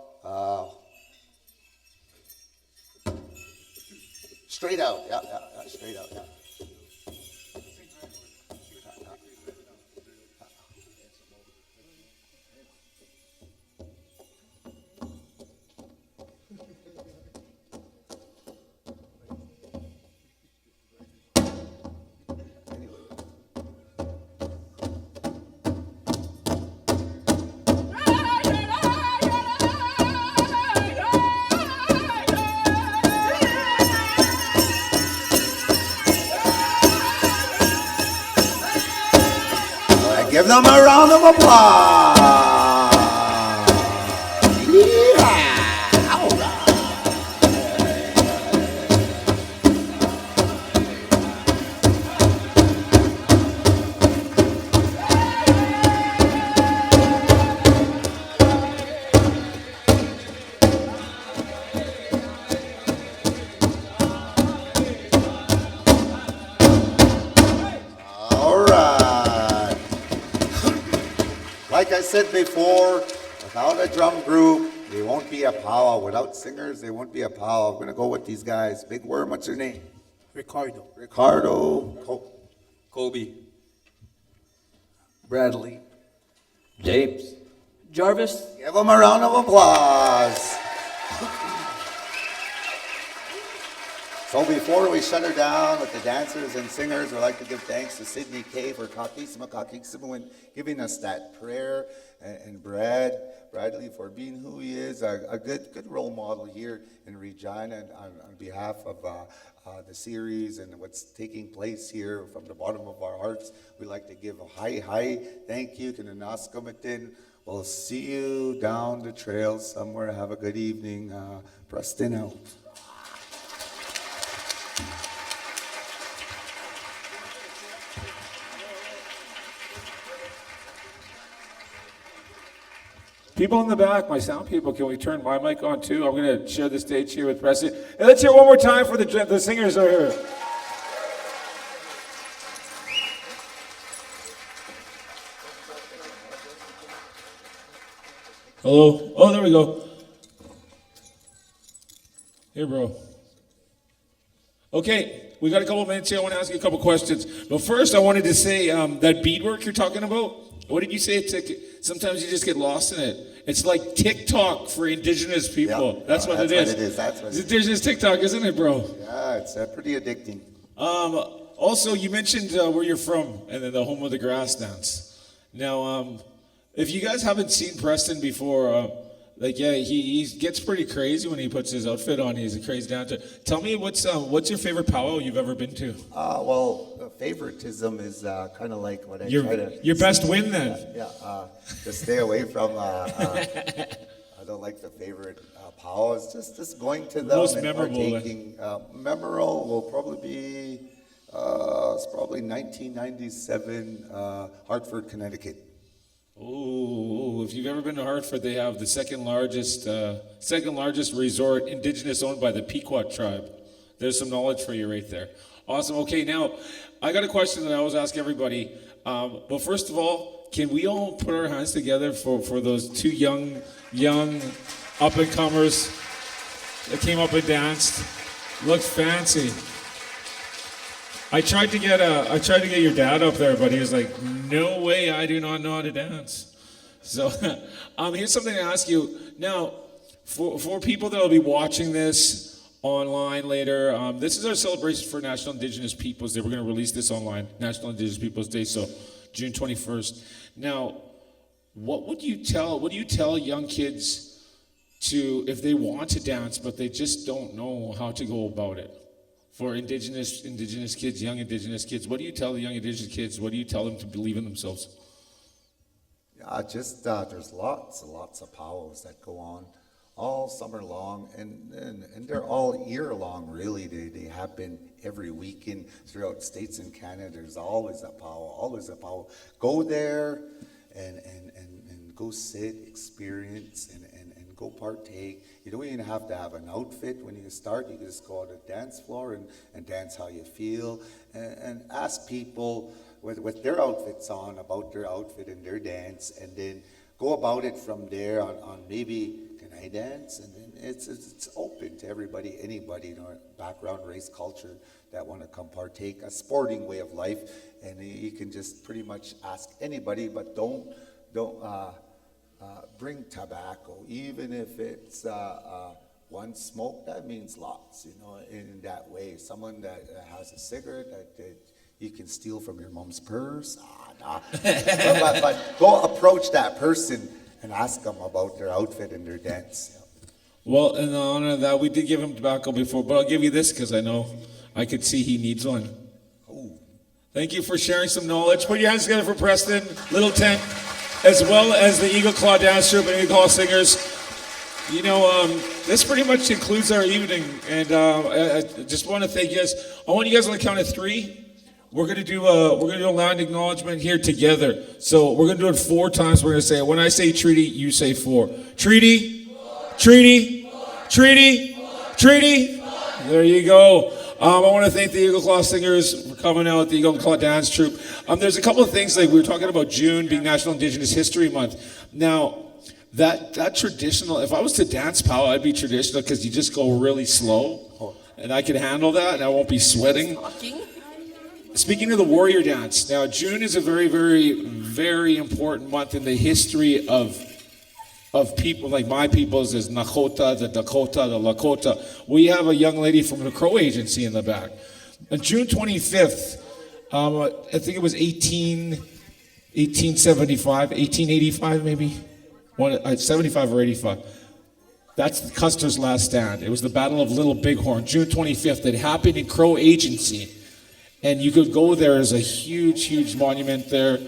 straight out, yeah, straight out, yeah. Give them a round of applause. Yeah. All right. All right. Like I said before, without a drum group, there won't be a powwow. Without singers, there won't be a powwow. We're gonna go with these guys. Big Worm, what's your name? Ricardo. Ricardo. Kobe. Bradley. James. Jarvis. Give them a round of applause. So before we shut her down with the dancers and singers, we'd like to give thanks to Sydney Kay for Kakisima giving us that prayer, and Bradley for being who he is, a good role model here in Regina. And on behalf of the series and what's taking place here, from the bottom of our hearts, we'd like to give a high thank you to the Naskamitin. We'll see you down the trail somewhere. Have a good evening. Preston out. People in the back, my sound people, can we turn my mic on too? I'm going to share the stage here with Preston. And let's hear one more time for the singers are here. Hello? Oh, there we go. Here, bro. Okay, we got a couple minutes here. I want to ask you a couple questions. But first, I wanted to say that beadwork you're talking about, what did you say? Sometimes you just get lost in it. It's like TikTok for Indigenous people. Yep. That's what it is. That's what it is. It's Indigenous TikTok, isn't it, bro? Yeah, it's pretty addicting. Also, you mentioned where you're from and then the home of the grass dance. Now, if you guys haven't seen Preston before, he gets pretty crazy when he puts his outfit on. He's a crazy dancer. Tell me what's your favorite powwow you've ever been to? Favoritism is kind of like what I Your try to... your best win then. To stay away from... I don't like the favorite powwows. Just going to them Most and memorable. partaking. Memorable will probably be... it's probably 1997, Hartford, Connecticut. Oh, if you've ever been to Hartford, they have the second largest resort, Indigenous, owned by the Pequot tribe. There's some knowledge for you right there. Awesome. Okay, now I got a question that I always ask everybody. But first of all, can we all put our hands together for those two young up and comers that came up and danced? Looks fancy. I tried to get your dad up there, but he was like, "No way, I do not know how to dance." So, here's something to ask you. Now, for people that will be watching this online later, this is our celebration for National Indigenous Peoples Day. We're going to release this online, National Indigenous Peoples Day, so June 21st. Now, what do you tell young kids to, if they want to dance but they just don't know how to go about it? For Indigenous kids, young Indigenous kids, what do you tell the young Indigenous kids? What do you tell them to believe in themselves? There's lots and lots of powwows that go on all summer long, and they're all year long, really. They happen every weekend throughout states in Canada. There's always a powwow, always a powwow. Go there and go sit, experience, and go partake. You don't even have to have an outfit when you start. You can just go on the dance floor and dance how you feel, and ask people with their outfits on about their outfit and their dance, and then go about it from there on maybe, can I dance? And then it's open to everybody, anybody, background, race, culture, that want to come partake, a sporting way of life. And you can just pretty much ask anybody, but don't bring tobacco, even if it's one smoke. That means lots, in that way. Someone that has a cigarette that you can steal from your mom's purse. Nah. but go approach that person and ask them about their outfit and their dance. Well, in honor of that, we did give him tobacco before, but I'll give you this because I know I could see he needs one. Ooh. Thank you for sharing some knowledge. Put your hands together for Preston Littletent, as well as the Eagle Claw Dance Troupe and Eagle Claw Singers. This pretty much concludes our evening, and I just want to thank you guys. I want you guys on the count of 3. We're gonna do a land acknowledgement here together. So we're gonna do it 4 times. We're gonna say it. When I say treaty, you say 4. Treaty, treaty, treaty, treaty. There you go. I want to thank the Eagle Claw Singers for coming out, the Eagle Claw Dance Troupe. There's a couple of things, like we were talking about June being National Indigenous History Month. Now, that traditional, if I was to dance powwow, I'd be traditional because you just go really slow. And I can handle that, and I won't be sweating. Speaking of the warrior dance, now June is a very, very, very important month in the history of people, like my peoples is Nakota, the Dakota, the Lakota. We have a young lady from the Crow Agency in the back. On June 25th, I think it was 1875, 1885 maybe, 75 or 85. That's Custer's last stand. It was the Battle of Little Bighorn, June 25th. It happened in Crow Agency. And you could go there. There's a huge, huge monument there.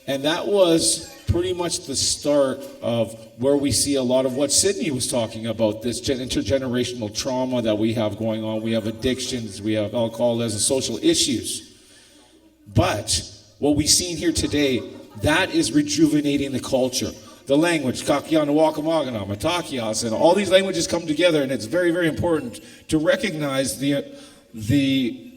And that was pretty much the start of where we see a lot of what Sydney was talking about, this intergenerational trauma that we have going on. We have addictions, we have alcoholism, social issues. But what we've seen here today, that is rejuvenating the culture. The language, Kakiana Wakamagana, Matakias, and all these languages come together, and it's very, very important to recognize the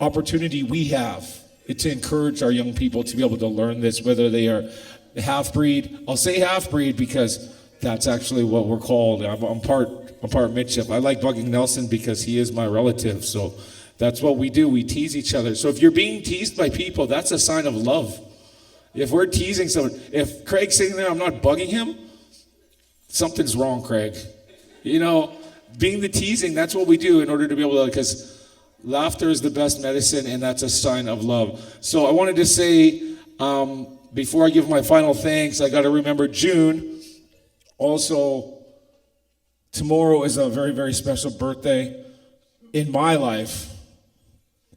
opportunity we have to encourage our young people to be able to learn this, whether they are half-breed. I'll say half-breed because that's actually what we're called. I'm part midship. I like bugging Nelson because he is my relative, so that's what we do. We tease each other. So if you're being teased by people, that's a sign of love. If we're teasing someone, if Craig's sitting there, I'm not bugging him, something's wrong, Craig. Being the teasing, that's what we do in order to be able to, because laughter is the best medicine, and that's a sign of love. So I wanted to say, before I give my final thanks, I got to remember June. Also, tomorrow is a very, very special birthday in my life.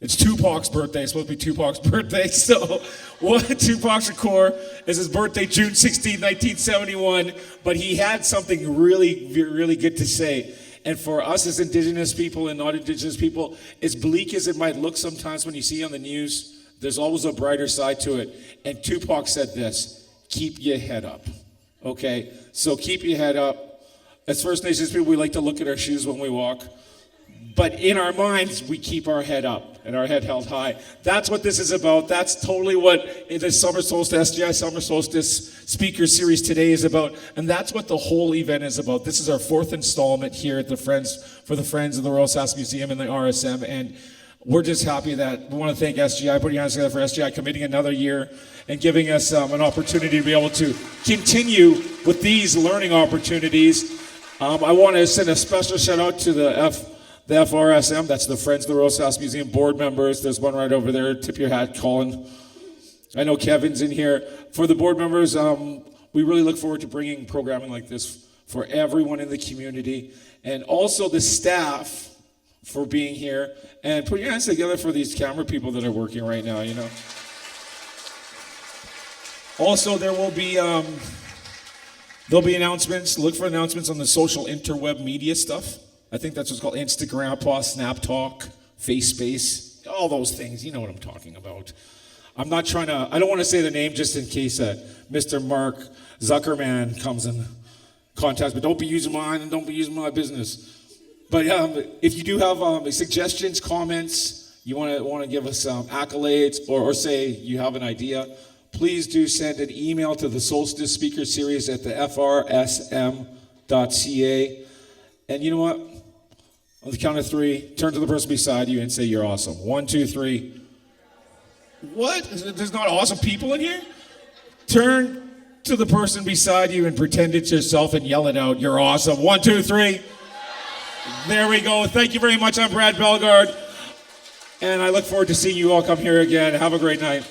It's Tupac's birthday. It's supposed to be Tupac's birthday. So, Tupac Shakur is his birthday, June 16, 1971. But he had something really, really good to say. And for us as Indigenous people and not Indigenous people, as bleak as it might look sometimes when you see on the news, there's always a brighter side to it. And Tupac said this: keep your head up. Okay? So keep your head up. As First Nations people, we like to look at our shoes when we walk. But in our minds, we keep our head up and our head held high. That's what this is about. That's totally what the Summer Solstice, SGI Summer Solstice Speaker Series today is about. And that's what the whole event is about. This is our 4th installment here at the Friends of the Royal Sask Museum and the RSM. And we're just happy that we want to thank SGI. Put your hands together for SGI committing another year and giving us an opportunity to be able to continue with these learning opportunities. I want to send a special shout out to the FRSM, that's the Friends of the Royal Sask Museum board members. There's one right over there. Tip your hat, Colin. I know Kevin's in here. For the board members, we really look forward to bringing programming like this for everyone in the community. And also the staff for being here. And put your hands together for these camera people that are working right now, Also, there will be There'll be announcements. Look for announcements on the social interweb media stuff. I think that's what's called Instagram, Snap Talk, FaceSpace, all those things. You know what I'm talking about. I don't want to say the name just in case Mr. Mark Zuckerman comes in contact, but don't be using mine and don't be using my business. But if you do have suggestions, comments, you want to give us accolades or say you have an idea, please do send an email to the Solstice Speaker Series at the frsm.ca. And you know what? On the count of 3, turn to the person beside you and say you're awesome. 1, 2, 3. What? There's not awesome people in here? Turn to the person beside you and pretend it's yourself and yell it out. You're awesome. 1, 2, 3. There we go. Thank you very much. I'm Brad Bellegarde. And I look forward to seeing you all come here again. Have a great night.